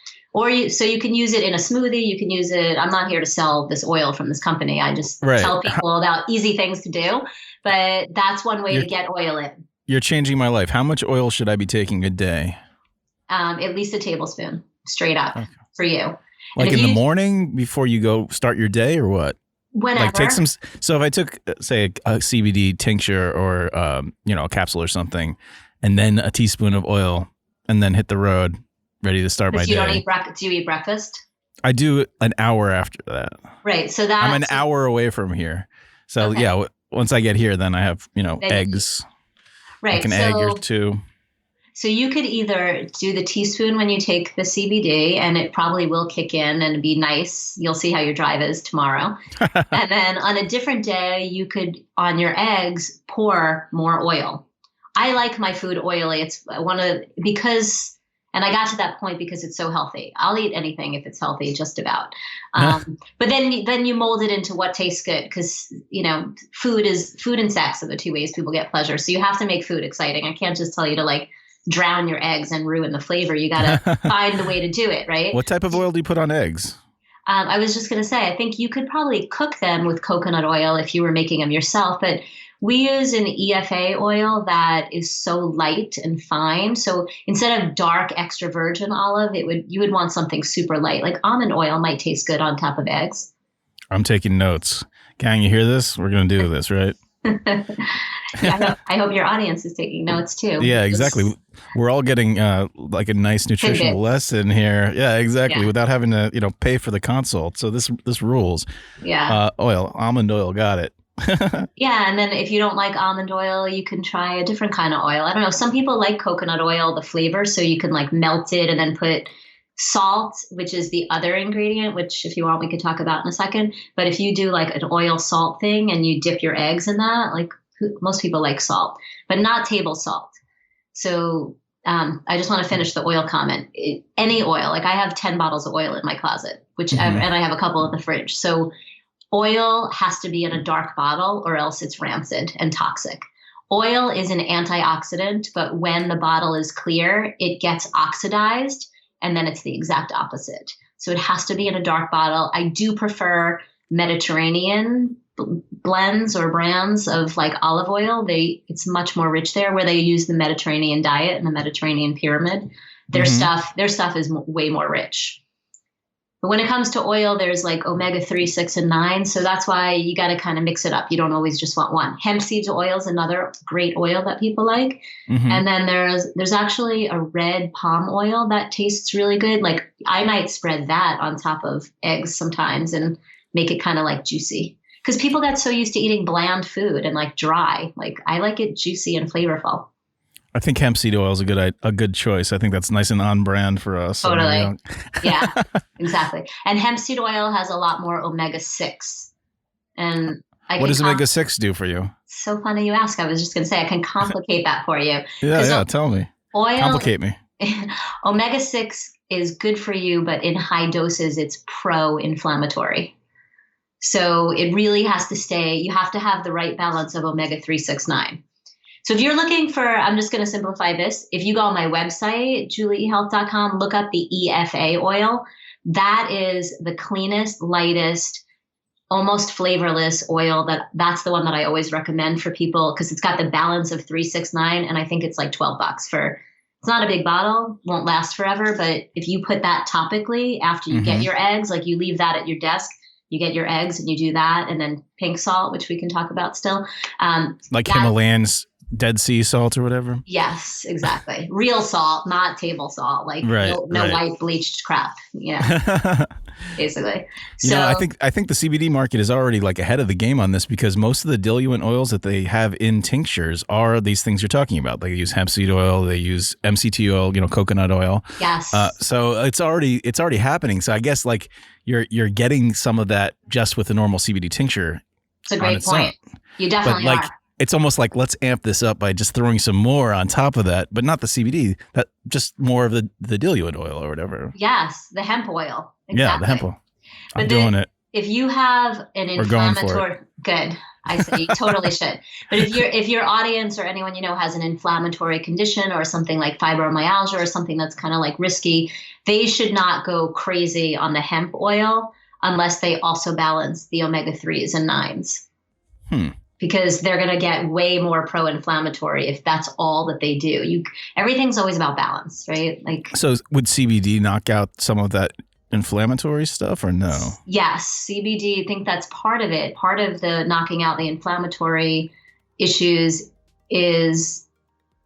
So you can use it in a smoothie. You can use it. I'm not here to sell this oil from this company. I just tell people about easy things to do. But that's one way to get oil in. You're changing my life. How much oil should I be taking a day? At least a tablespoon, straight up for you. Like in the morning before you go start your day, or what? Whenever. Like take some. So if I took, say, a CBD tincture or a capsule or something, and then a teaspoon of oil, and then hit the road, ready to start my day. Do you eat breakfast? I do an hour after that. Right. So I'm an hour away from here. So once I get here, then I have, eggs, right? like an egg or two. So you could either do the teaspoon when you take the CBD, and it probably will kick in and be nice. You'll see how your drive is tomorrow. And then on a different day, you could, on your eggs, pour more oil. I like my food oily. And I got to that point because it's so healthy. I'll eat anything if it's healthy, just about. But then you mold it into what tastes good, because food and sex are the two ways people get pleasure. So you have to make food exciting. I can't just tell you to like drown your eggs and ruin the flavor. You got to find the way to do it, right? What type of oil do you put on eggs? I was just going to say, I think you could probably cook them with coconut oil if you were making them yourself, but we use an EFA oil that is so light and fine. So instead of dark extra virgin olive, you would want something super light. Like almond oil might taste good on top of eggs. I'm taking notes. Gang, you hear this? We're going to do this, right? Yeah, I hope your audience is taking notes too. Yeah, exactly. We're all getting like a nice nutritional lesson here. Yeah, exactly. Yeah. Without having to, pay for the consult. So this rules. Yeah. Almond oil. Got it. Yeah. And then if you don't like almond oil, you can try a different kind of oil. I don't know. Some people like coconut oil, the flavor. So you can like melt it and then put salt, which is the other ingredient, which if you want, we could talk about in a second. But if you do like an oil salt thing and you dip your eggs in that, like most people like salt, but not table salt. So I just want to finish the oil comment. Any oil, like I have 10 bottles of oil in my closet, and I have a couple in the fridge. So oil has to be in a dark bottle or else it's rancid and toxic. Oil is an antioxidant, but when the bottle is clear, it gets oxidized, and then it's the exact opposite. So it has to be in a dark bottle. I do prefer Mediterranean blends or brands of like olive oil. It's much more rich there, where they use the Mediterranean diet and the Mediterranean pyramid. Their stuff is way more rich. But when it comes to oil, there's like omega-3, 6, and 9. So that's why you got to kind of mix it up. You don't always just want one. Hemp seed oil is another great oil that people like. And then there's actually a red palm oil that tastes really good. Like I might spread that on top of eggs sometimes and make it kind of like juicy. Because people got so used to eating bland food and like dry. Like I like it juicy and flavorful. I think hemp seed oil is a good choice. I think that's nice and on brand for us. Totally. Yeah, exactly. And hemp seed oil has a lot more omega-6. And what does omega-6 do for you? So funny you ask. I was just going to say, I can complicate that for you. Yeah, tell me. Complicate me. Omega-6 is good for you, but in high doses, it's pro-inflammatory. So it really has to you have to have the right balance of omega-3, 6, 9. So if you're looking for, I'm just going to simplify this. If you go on my website, juliehealth.com, look up the EFA oil. That is the cleanest, lightest, almost flavorless oil. That's the one that I always recommend for people because it's got the balance of 3, 6, 9. And I think it's like $12 it's not a big bottle, won't last forever. But if you put that topically after you get your eggs, like you leave that at your desk, you get your eggs and you do that. And then pink salt, which we can talk about still. Like Himalayan's Dead Sea salt or whatever? Yes, exactly. Real salt, not table salt. Like no white bleached crap. Yeah, basically. So I think the CBD market is already like ahead of the game on this because most of the diluent oils that they have in tinctures are these things you're talking about. They use hemp seed oil, they use MCT oil, coconut oil. Yes. So it's already happening. So I guess like you're getting some of that just with the normal CBD tincture. It's a great point. You definitely are. It's almost like let's amp this up by just throwing some more on top of that, but not the CBD, that just more of the diluent oil or whatever. Yes, the hemp oil. Exactly. Yeah, the hemp oil. I'm doing it. If you have an inflammatory, good. I say you totally should. But if your audience or anyone has an inflammatory condition or something like fibromyalgia or something that's kind of like risky, they should not go crazy on the hemp oil unless they also balance the omega-3s and 9s. Because they're going to get way more pro-inflammatory if that's all that they do. Everything's always about balance, right? So would CBD knock out some of that inflammatory stuff or no? Yes, CBD, I think that's part of it. Part of the knocking out the inflammatory issues is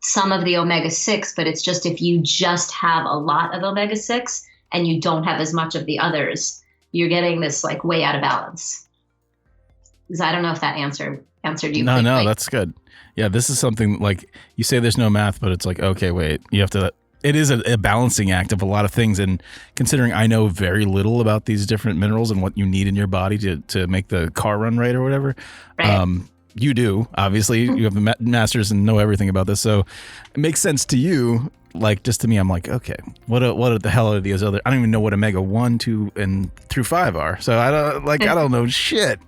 some of the omega-6, but it's just if you just have a lot of omega-6 and you don't have as much of the others, you're getting this like way out of balance. Because I don't know if that answered answered you. No, quickly. no, that's good. Yeah, this is something like you say there's no math, but it's like, okay, wait, you have to, it is a balancing act of a lot of things. And considering I know very little about these different minerals and what you need in your body to make the car run right or whatever, Right. You do, obviously, you have a master's and know everything about this. So it makes sense to you. Like, just to me, I'm like, okay, what the hell are these other, I don't even know what omega 1, 2, and through 5 are. So I don't know shit.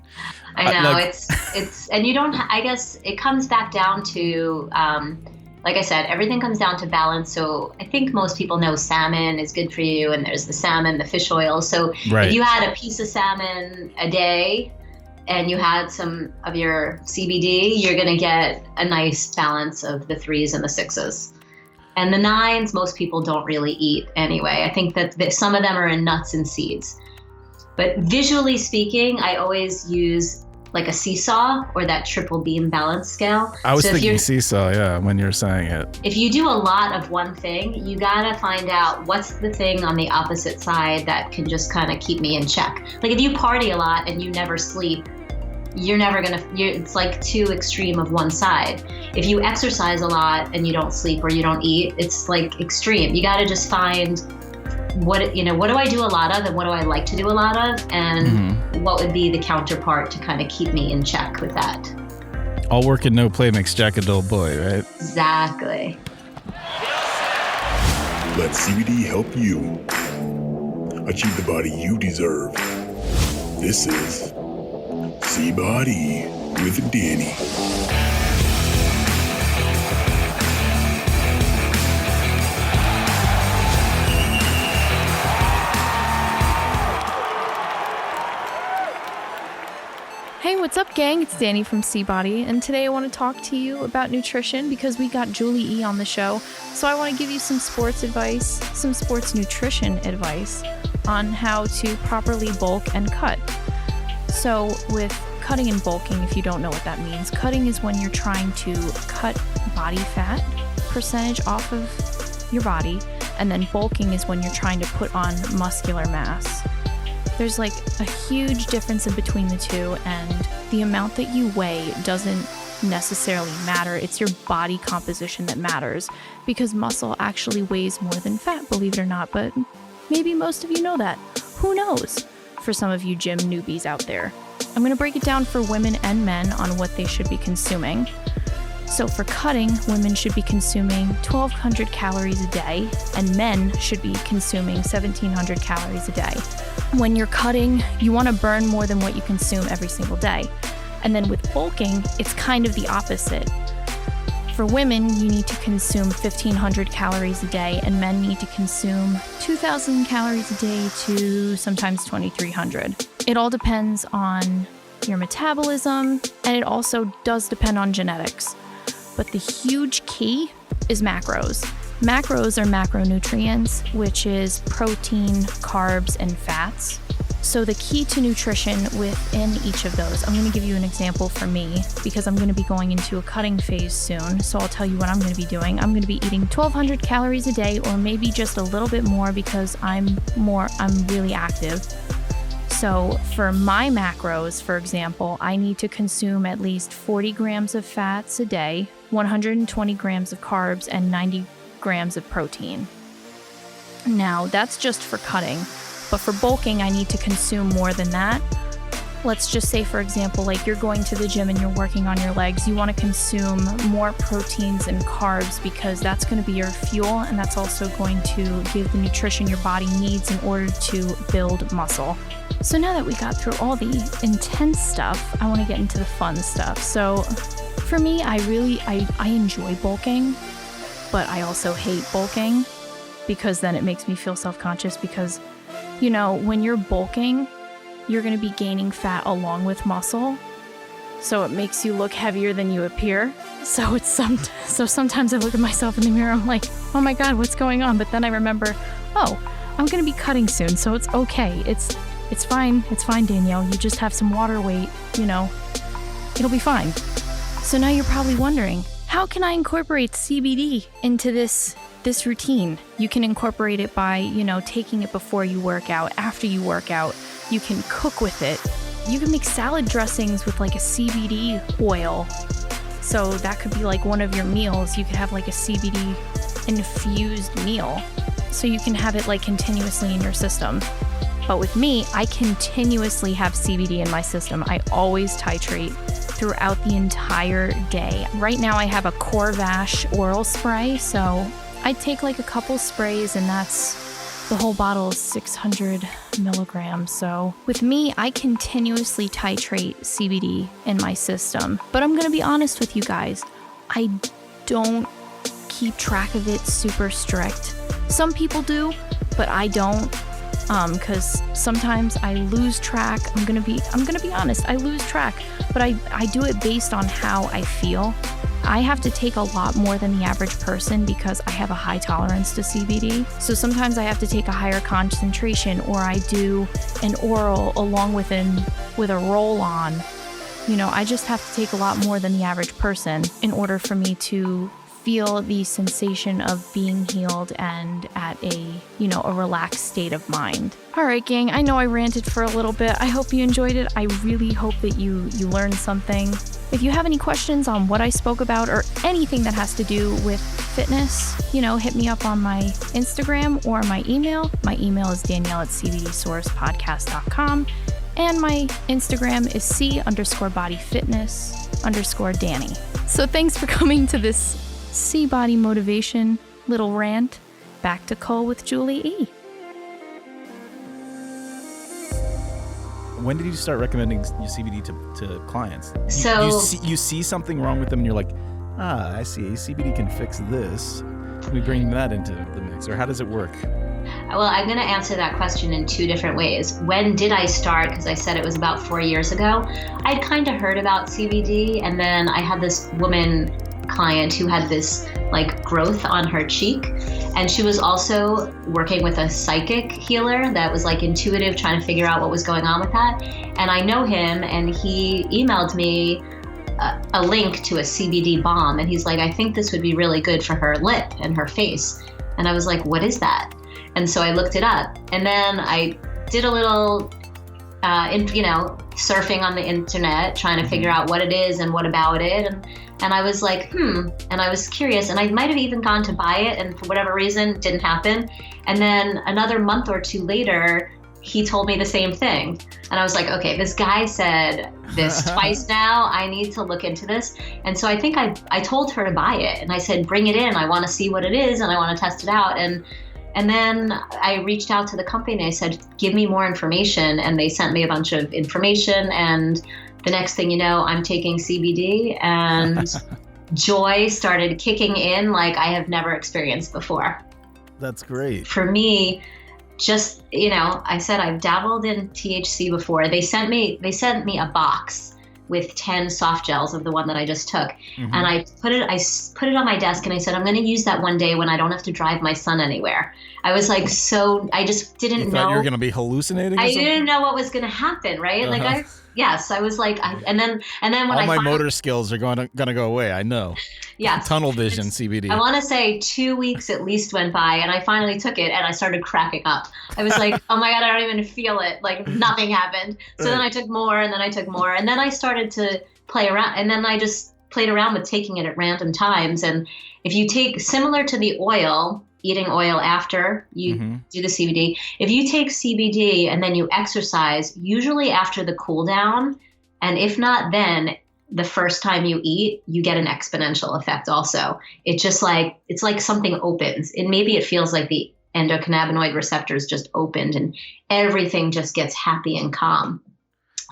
I know it's, and you don't, I guess it comes back down to, like I said, everything comes down to balance. So I think most people know salmon is good for you, and there's the salmon, the fish oil. So if you had a piece of salmon a day and you had some of your CBD, you're going to get a nice balance of the 3s and the 6s. And the 9s, most people don't really eat anyway. I think that some of them are in nuts and seeds. But visually speaking, I always use like a seesaw or that triple beam balance scale. I was thinking seesaw, yeah, when you were saying it. If you do a lot of one thing, you gotta find out what's the thing on the opposite side that can just kind of keep me in check. Like if you party a lot and you never sleep, you're never gonna, it's like too extreme of one side. If you exercise a lot and you don't sleep or you don't eat, it's like extreme. You gotta just find what do I do a lot of and what do I like to do a lot of, and what would be the counterpart to kind of keep me in check with that. All work and no play makes Jack a dull boy, right? Exactly. Let CBD help you achieve the body you deserve. This is C-Body with Dani. Hey, what's up, gang? It's Dani from C-Body, and today I want to talk to you about nutrition because we got Julie E on the show. So I want to give you some sports advice, some sports nutrition advice on how to properly bulk and cut. So with cutting and bulking, if you don't know what that means, cutting is when you're trying to cut body fat percentage off of your body, and then bulking is when you're trying to put on muscular mass. There's like a huge difference in between the two, and the amount that you weigh doesn't necessarily matter. It's your body composition that matters, because muscle actually weighs more than fat, believe it or not, but maybe most of you know that. Who knows? For some of you gym newbies out there. I'm going to break it down for women and men on what they should be consuming. So for cutting, women should be consuming 1,200 calories a day, and men should be consuming 1,700 calories a day. When you're cutting, you want to burn more than what you consume every single day. And then with bulking, it's kind of the opposite. For women, you need to consume 1,500 calories a day, and men need to consume 2,000 calories a day to sometimes 2,300. It all depends on your metabolism, and it also does depend on genetics. But the huge key is macros. Macros are macronutrients, which is protein, carbs, and fats. So the key to nutrition within each of those, I'm going to give you an example for me because I'm going to be going into a cutting phase soon. So I'll tell you what I'm going to be doing. I'm going to be eating 1,200 calories a day, or maybe just a little bit more because I'm really active. So for my macros, for example, I need to consume at least 40 grams of fats a day, 120 grams of carbs, and 90 grams of protein. Now, that's just for cutting, but for bulking, I need to consume more than that. Let's just say, for example, like you're going to the gym and you're working on your legs, you want to consume more proteins and carbs because that's going to be your fuel, and that's also going to give the nutrition your body needs in order to build muscle. So now that we got through all the intense stuff, I want to get into the fun stuff. So for me, I enjoy bulking, but I also hate bulking because then it makes me feel self-conscious because, you know, when you're bulking, you're going to be gaining fat along with muscle. So it makes you look heavier than you appear. So sometimes I look at myself in the mirror, I'm like, oh my God, what's going on? But then I remember, oh, I'm going to be cutting soon, so it's okay. It's fine. It's fine, Danielle. You just have some water weight, you know, it'll be fine. So now you're probably wondering, how can I incorporate CBD into this routine? You can incorporate it by, you know, taking it before you work out, after you work out. You can cook with it. You can make salad dressings with like a CBD oil. So that could be like one of your meals. You could have like a CBD infused meal. So you can have it like continuously in your system. But with me, I continuously have CBD in my system. I always titrate throughout the entire day. Right now I have a Corvash oral spray. So I take like a couple sprays and the whole bottle is 600 milligrams. So with me, I continuously titrate CBD in my system. But I'm going to be honest with you guys. I don't keep track of it super strict. Some people do, but I don't. Because sometimes I lose track. I'm gonna be honest. I lose track, but I do it based on how I feel. I have to take a lot more than the average person because I have a high tolerance to CBD. So sometimes I have to take a higher concentration, or I do an oral along with a roll-on. You know, I just have to take a lot more than the average person in order for me to feel the sensation of being healed and at a relaxed state of mind. All right, gang, I know I ranted for a little bit. I hope you enjoyed it. I really hope that you learned something. If you have any questions on what I spoke about or anything that has to do with fitness, hit me up on my Instagram or my email. My email is Danielle@cbdsourcepodcast.com. And my Instagram is C_bodyfitness_Dani. So thanks for coming to this C-Body motivation little rant. Back to Cole with Julie E. When did you start recommending your CBD to clients? So you see something wrong with them and you're like, I see, CBD can fix this. Can we bring that into the mix? Or how does it work? Well, I'm going to answer that question in two different ways. When did I start? Because I said it was about 4 years ago. I'd kind of heard about CBD, and then I had this woman client who had this like growth on her cheek, and she was also working with a psychic healer that was like intuitive, trying to figure out what was going on with that. And I know him, and he emailed me a link to a CBD balm, and he's like, I think this would be really good for her lip and her face. And I was like, what is that? And so I looked it up, and then I did a little surfing on the internet, trying to figure out what it is and what about it. And I was like, and I was curious, and I might have even gone to buy it, and for whatever reason, it didn't happen. And then another month or two later, he told me the same thing. And I was like, okay, this guy said this twice now. I need to look into this. And so I think I told her to buy it, and I said, bring it in. I want to see what it is, and I want to test it out. And then I reached out to the company, and I said, give me more information. And they sent me a bunch of information. And the next thing you know, I'm taking CBD, and joy started kicking in like I have never experienced before. That's great. For me, just, I said I've dabbled in THC before. They sent me a box with 10 soft gels of the one that I just took. Mm-hmm. And I put it on my desk, and I said, I'm going to use that one day when I don't have to drive my son anywhere. I was like, I just didn't know. You thought you were going to be hallucinating? I didn't know what was going to happen, right? Uh-huh. I was like, and then when all my motor skills are going to go away. I know. Yeah. Tunnel vision, CBD. I want to say 2 weeks at least went by, and I finally took it, and I started cracking up. I was like, oh my God, I don't even feel it. Like nothing happened. So then I took more, and then I took more, and then I started to play around, and then I just played around with taking it at random times. And if you take, similar to the oil, eating oil after you do the CBD, if you take CBD and then you exercise, usually after the cool down, and if not then, the first time you eat, you get an exponential effect also. It's just like, it's like something opens, and maybe it feels like the endocannabinoid receptors just opened and everything just gets happy and calm.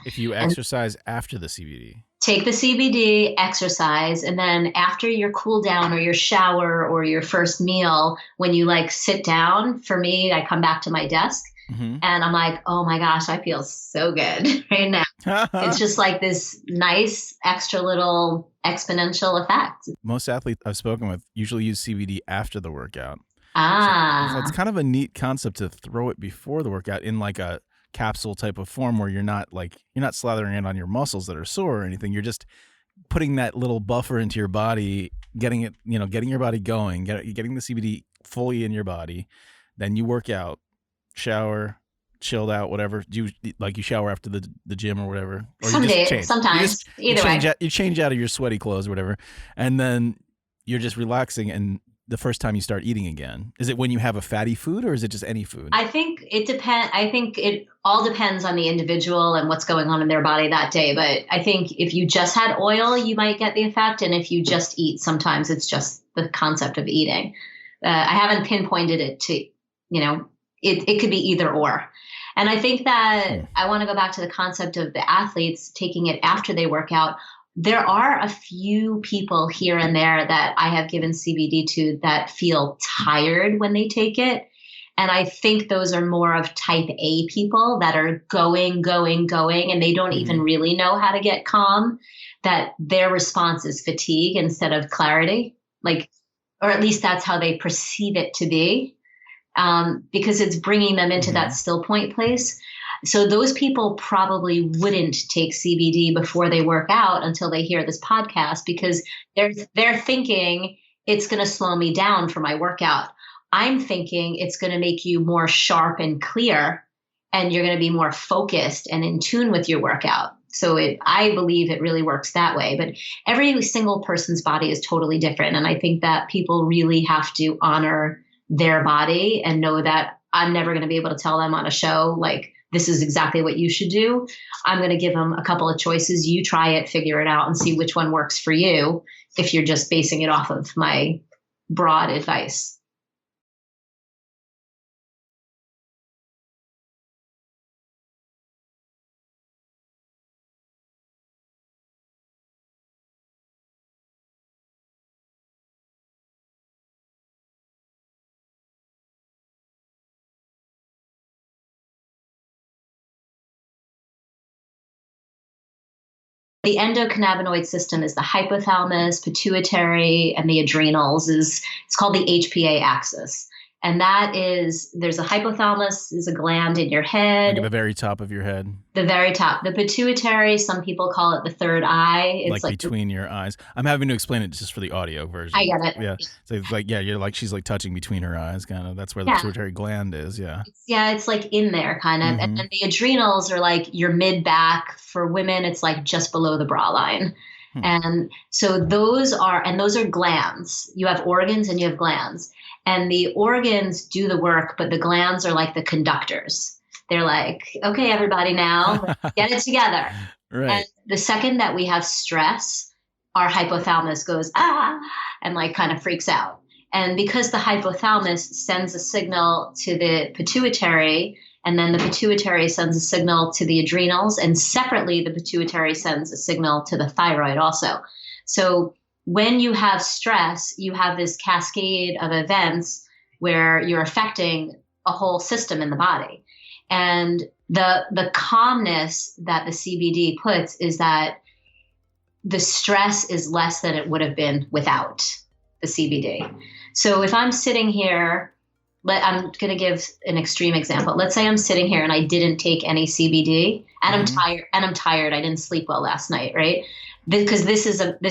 If you exercise after the CBD. Take the CBD, exercise, and then after your cool down or your shower or your first meal, when you like sit down, for me, I come back to my desk and I'm like, oh my gosh, I feel so good right now. It's just like this nice extra little exponential effect. Most athletes I've spoken with usually use CBD after the workout. So it's kind of a neat concept to throw it before the workout in like a capsule type of form where you're not slathering it on your muscles that are sore or anything. You're just putting that little buffer into your body, getting your body going, getting the CBD fully in your body. Then you work out, shower, chilled out, whatever? Do you shower after the gym or whatever? Or Some you just days, change? sometimes. Either way. You change out of your sweaty clothes or whatever, and then you're just relaxing. And the first time you start eating again, is it when you have a fatty food, or is it just any food? I think it depends. I think it all depends on the individual and what's going on in their body that day. But I think if you just had oil, you might get the effect. And if you just eat, sometimes it's just the concept of eating. I haven't pinpointed it to, it could be either or. And I think that I want to go back to the concept of the athletes taking it after they work out. There are a few people here and there that I have given CBD to that feel tired when they take it. And I think those are more of type A people that are going, and they don't even really know how to get calm, that their response is fatigue instead of clarity. Or at least that's how they perceive it to be, because it's bringing them into that still point place. So those people probably wouldn't take CBD before they work out until they hear this podcast, because they're thinking it's going to slow me down for my workout. I'm thinking it's going to make you more sharp and clear, and you're going to be more focused and in tune with your workout. So I believe it really works that way. But every single person's body is totally different. And I think that people really have to honor their body and know that I'm never going to be able to tell them on a show, like, this is exactly what you should do. I'm going to give them a couple of choices. You try it, figure it out, and see which one works for you if you're just basing it off of my broad advice. The endocannabinoid system is the hypothalamus, pituitary, and the adrenals. It's called the HPA Axis. And that is, there's a hypothalamus, is a gland in your head. Like at the very top of your head. The very top. The pituitary, some people call it the third eye. It's like between your eyes. I'm having to explain it just for the audio version. I get it. Yeah. So it's like, you're like, she's like touching between her eyes, kind of. That's where the pituitary gland is. Yeah. It's like in there, kind of. And then the adrenals are like your mid back. For women, it's like just below the bra line. And so those are glands. You have organs and you have glands. And the organs do the work, but the glands are like the conductors. They're like, okay, everybody now, get it together. Right. And the second that we have stress, our hypothalamus goes, and like kind of freaks out. And because the hypothalamus sends a signal to the pituitary, and then the pituitary sends a signal to the adrenals, and separately, the pituitary sends a signal to the thyroid also. So when you have stress, you have this cascade of events where you're affecting a whole system in the body. And the calmness that the CBD puts is that the stress is less than it would have been without the CBD. So if I'm sitting here, I'm going to give an extreme example. Let's say I'm sitting here and I didn't take any CBD and I'm tired. I didn't sleep well last night, right? Because this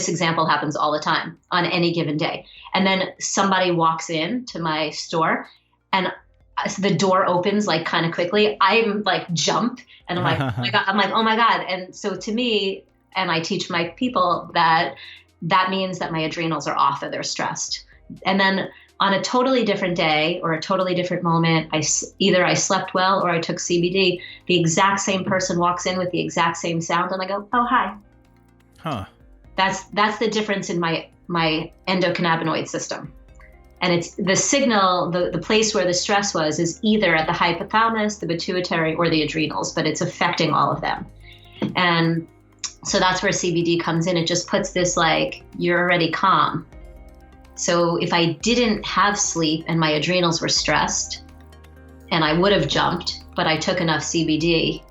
example happens all the time on any given day. And then somebody walks in to my store and the door opens like kind of quickly. I'm like jump and I'm like, oh my God. I'm like, oh my God. And so to me, and I teach my people that means that my adrenals are off, that they're stressed. And then on a totally different day or a totally different moment, either I slept well or I took CBD, the exact same person walks in with the exact same sound and I go, oh, hi. Huh. That's the difference in my endocannabinoid system. And it's the signal, the place where the stress was is either at the hypothalamus, the pituitary, or the adrenals, but it's affecting all of them. And so that's where CBD comes in. It just puts this like, you're already calm. So if I didn't have sleep and my adrenals were stressed and I would have jumped, but I took enough CBD,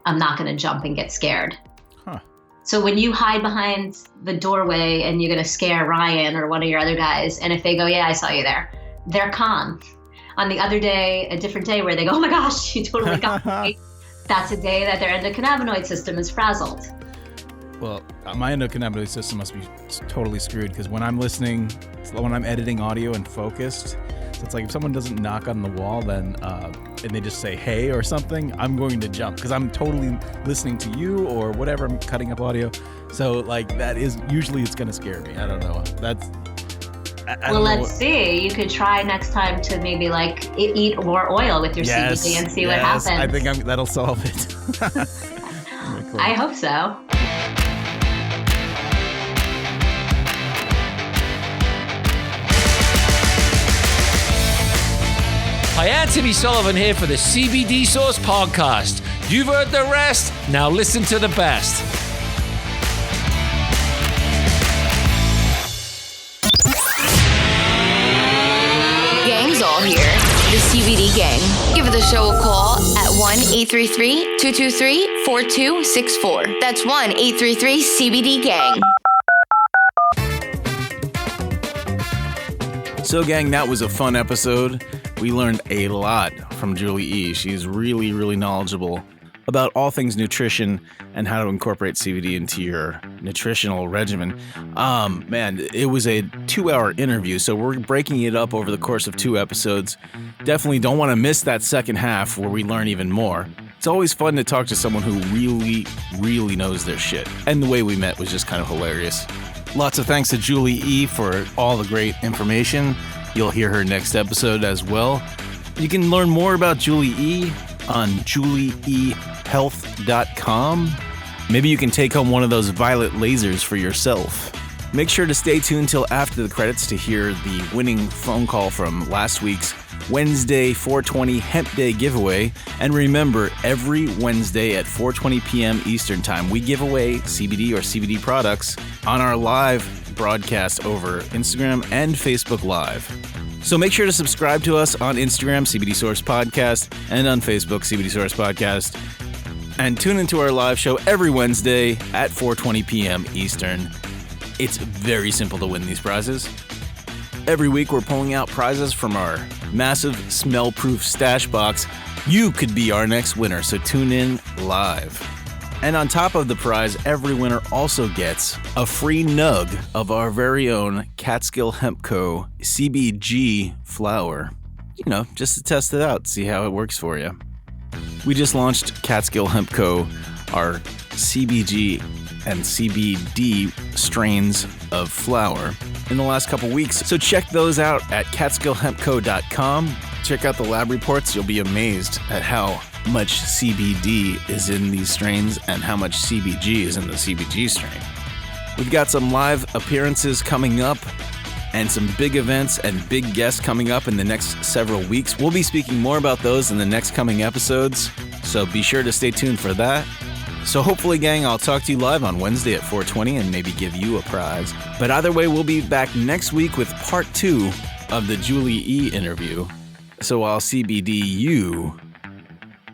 I'm not going to jump and get scared. Huh. So when you hide behind the doorway and you're going to scare Ryan or one of your other guys, and if they go, yeah, I saw you there, they're calm. On the other day, a different day where they go, oh my gosh, you totally got me. That's a day that their endocannabinoid system is frazzled. Well, my endocannabinoid system must be totally screwed, because when I'm editing audio and focused, so it's like if someone doesn't knock on the wall, then and they just say hey or something, I'm going to jump because I'm totally listening to you or whatever. I'm cutting up audio, so like that is usually it's gonna scare me. I don't know. Let's see. You could try next time to maybe like eat more oil with your CBD and see what happens. I think that'll solve it. Cool. I hope so. Hi, Anthony Sullivan here for the CBD Source Podcast. You've heard the rest, now listen to the best. Gang's all here. The CBD Gang. Give the show a call at 1-833-223-4264. That's 1-833-CBD-GANG. So, gang, that was a fun episode. We learned a lot from Julie E. She's really, really knowledgeable about all things nutrition and how to incorporate CBD into your nutritional regimen. Man, it was a 2-hour interview, so we're breaking it up over the course of 2 episodes. Definitely don't want to miss that second half where we learn even more. It's always fun to talk to someone who really, really knows their shit. And the way we met was just kind of hilarious. Lots of thanks to Julie E. for all the great information. You'll hear her next episode as well. You can learn more about Julie E. on julieehealth.com. Maybe you can take home one of those violet lasers for yourself. Make sure to stay tuned till after the credits to hear the winning phone call from last week's Wednesday 420 Hemp Day giveaway. And remember, every Wednesday at 4:20 p.m. Eastern Time, we give away CBD or CBD products on our live broadcast over Instagram and Facebook Live. So make sure to subscribe to us on Instagram, CBD Source Podcast, and on Facebook, CBD Source Podcast. And tune into our live show every Wednesday at 4:20 p.m. Eastern. It's very simple to win these prizes. Every week we're pulling out prizes from our massive smell-proof stash box. You could be our next winner, so tune in live. And on top of the prize, every winner also gets a free nug of our very own Catskill Hemp Co. CBG flower. You know, just to test it out, see how it works for you. We just launched Catskill Hemp Co., our CBG and CBD strains of flower in the last couple weeks. So check those out at catskillhempco.com. Check out the lab reports. You'll be amazed at how much CBD is in these strains and how much CBG is in the CBG strain. We've got some live appearances coming up and some big events and big guests coming up in the next several weeks. We'll be speaking more about those in the next coming episodes, so be sure to stay tuned for that. So hopefully, gang, I'll talk to you live on Wednesday at 4:20 and maybe give you a prize. But either way, we'll be back next week with part 2 of the Julie E. interview. So I'll CBD you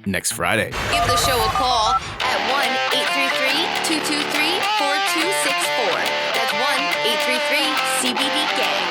next Friday. Give the show a call at 1-833-223-4264. That's 1-833-CBD-GANG.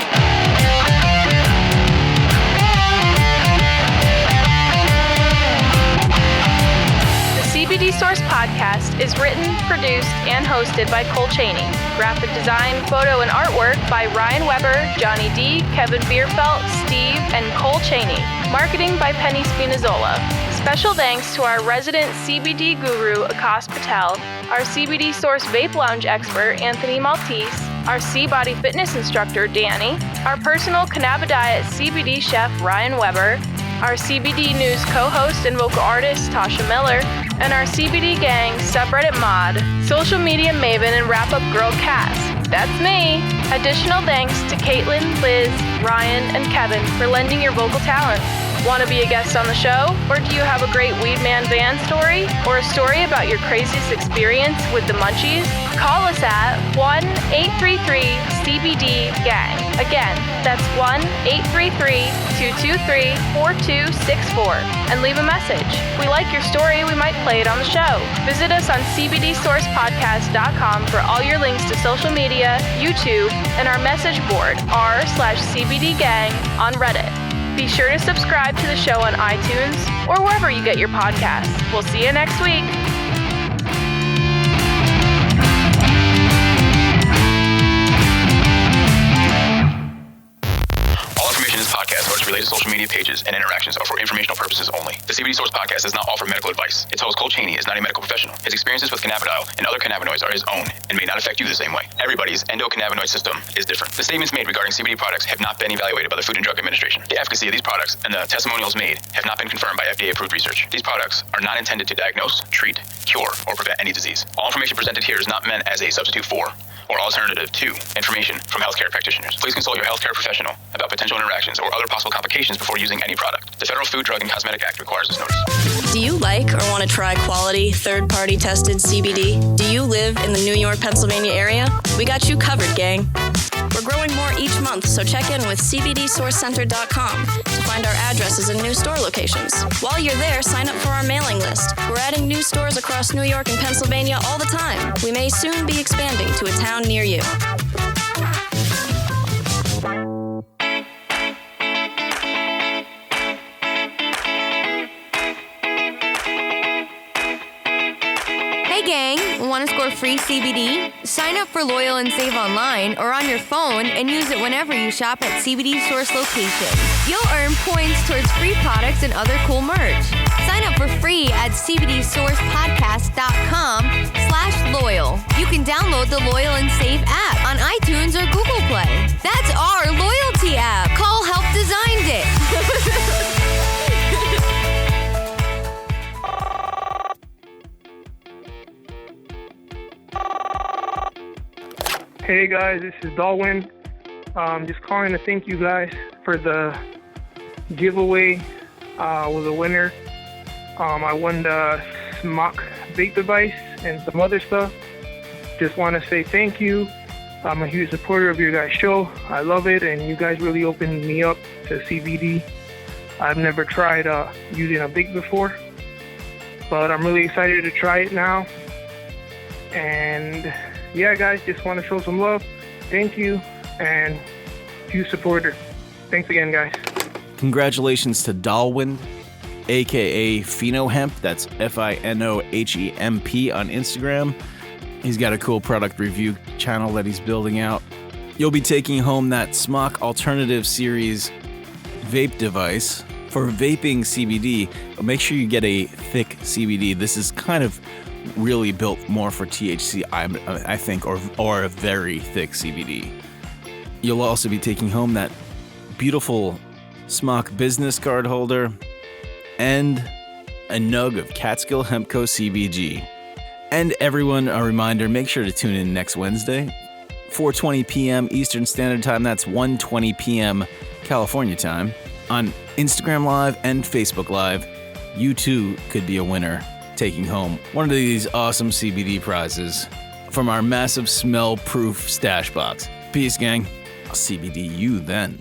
CBD Source Podcast is written, produced, and hosted by Cole Cheney. Graphic design, photo, and artwork by Ryan Weber, Johnny D, Kevin Bierfelt, Steve, and Cole Cheney. Marketing by Penny Spinazzola. Special thanks to our resident CBD guru, Akash Patel, our CBD Source Vape Lounge expert, Anthony Maltese, our C-Body Fitness instructor, Dani, our personal Cannabidiet CBD chef, Ryan Weber, our CBD News co-host and vocal artist, Tasha Miller, and our CBD Gang subreddit mod, social media maven, and wrap-up girl Cass. That's me. Additional thanks to Caitlin, Liz, Ryan, and Kevin for lending your vocal talent. Want to be a guest on the show? Or do you have a great Weed Man van story? Or a story about your craziest experience with the munchies? Call us at 1-833-CBD-GANG. Again, that's 1-833-223-4264. And leave a message. We like your story, we might play it on the show. Visit us on CBDSourcePodcast.com for all your links to social media, YouTube, and our message board, r/CBDGang on Reddit. Be sure to subscribe to the show on iTunes or wherever you get your podcasts. We'll see you next week. podcast or its related social media pages and interactions are for informational purposes only. The CBD Source podcast does not offer medical advice. Its host, Cole Chaney, is not a medical professional. His experiences with cannabidiol and other cannabinoids are his own and may not affect you the same way. Everybody's endocannabinoid system is different. The statements made regarding CBD products have not been evaluated by the Food and Drug Administration. The efficacy of these products and the testimonials made have not been confirmed by FDA-approved research. These products are not intended to diagnose, treat, cure, or prevent any disease. All information presented here is not meant as a substitute for or alternative to information from healthcare practitioners. Please consult your healthcare professional about potential interactions or other possible complications before using any product. The Federal Food, Drug, and Cosmetic Act requires this notice. Do you like or want to try quality, third-party tested CBD? Do you live in the New York, Pennsylvania area? We got you covered, gang. We're growing more each month, so check in with CBDSourceCenter.com to find our addresses and new store locations. While you're there, sign up for our mailing list. We're adding new stores across New York and Pennsylvania all the time. We may soon be expanding to a town near you. Hey gang, want to score free CBD? Sign up for Loyal and Save online or on your phone and use it whenever you shop at CBD Source locations. You'll earn points towards free products and other cool merch. Sign up for free at cbdsourcepodcast.com/loyal. You can download the Loyal and Save app on iTunes or Google Play. That's our loyalty app. Cole helped designed it. Hey guys, this is Darwin. Just calling to thank you guys for the giveaway. Was a winner. I won the smock vape device and some other stuff. Just want to say thank you. I'm a huge supporter of your guys' show. I love it, and you guys really opened me up to CBD. I've never tried using a vape before, but I'm really excited to try it now. And yeah, guys, just want to show some love. Thank you, and huge supporter. Thanks again, guys. Congratulations to Dalwin, aka Phenohemp. That's FINOHEMP on Instagram. He's got a cool product review channel that he's building out. You'll be taking home that Smock Alternative Series vape device for vaping CBD. But make sure you get a thick CBD. This is kind of really built more for THC, I think, or a very thick CBD. You'll also be taking home that beautiful Smock business card holder and a nug of Catskill Hemp Co. CBG. And everyone, a reminder, make sure to tune in next Wednesday, 4:20 p.m. Eastern Standard Time. That's 1:20 p.m. California time on Instagram Live and Facebook Live. You too could be a winner, taking home one of these awesome CBD prizes from our massive smell-proof stash box. Peace, gang. I'll CBD you then.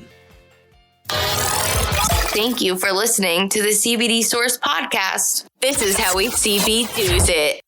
Thank you for listening to the CBD Source podcast. This is how we CBDs it.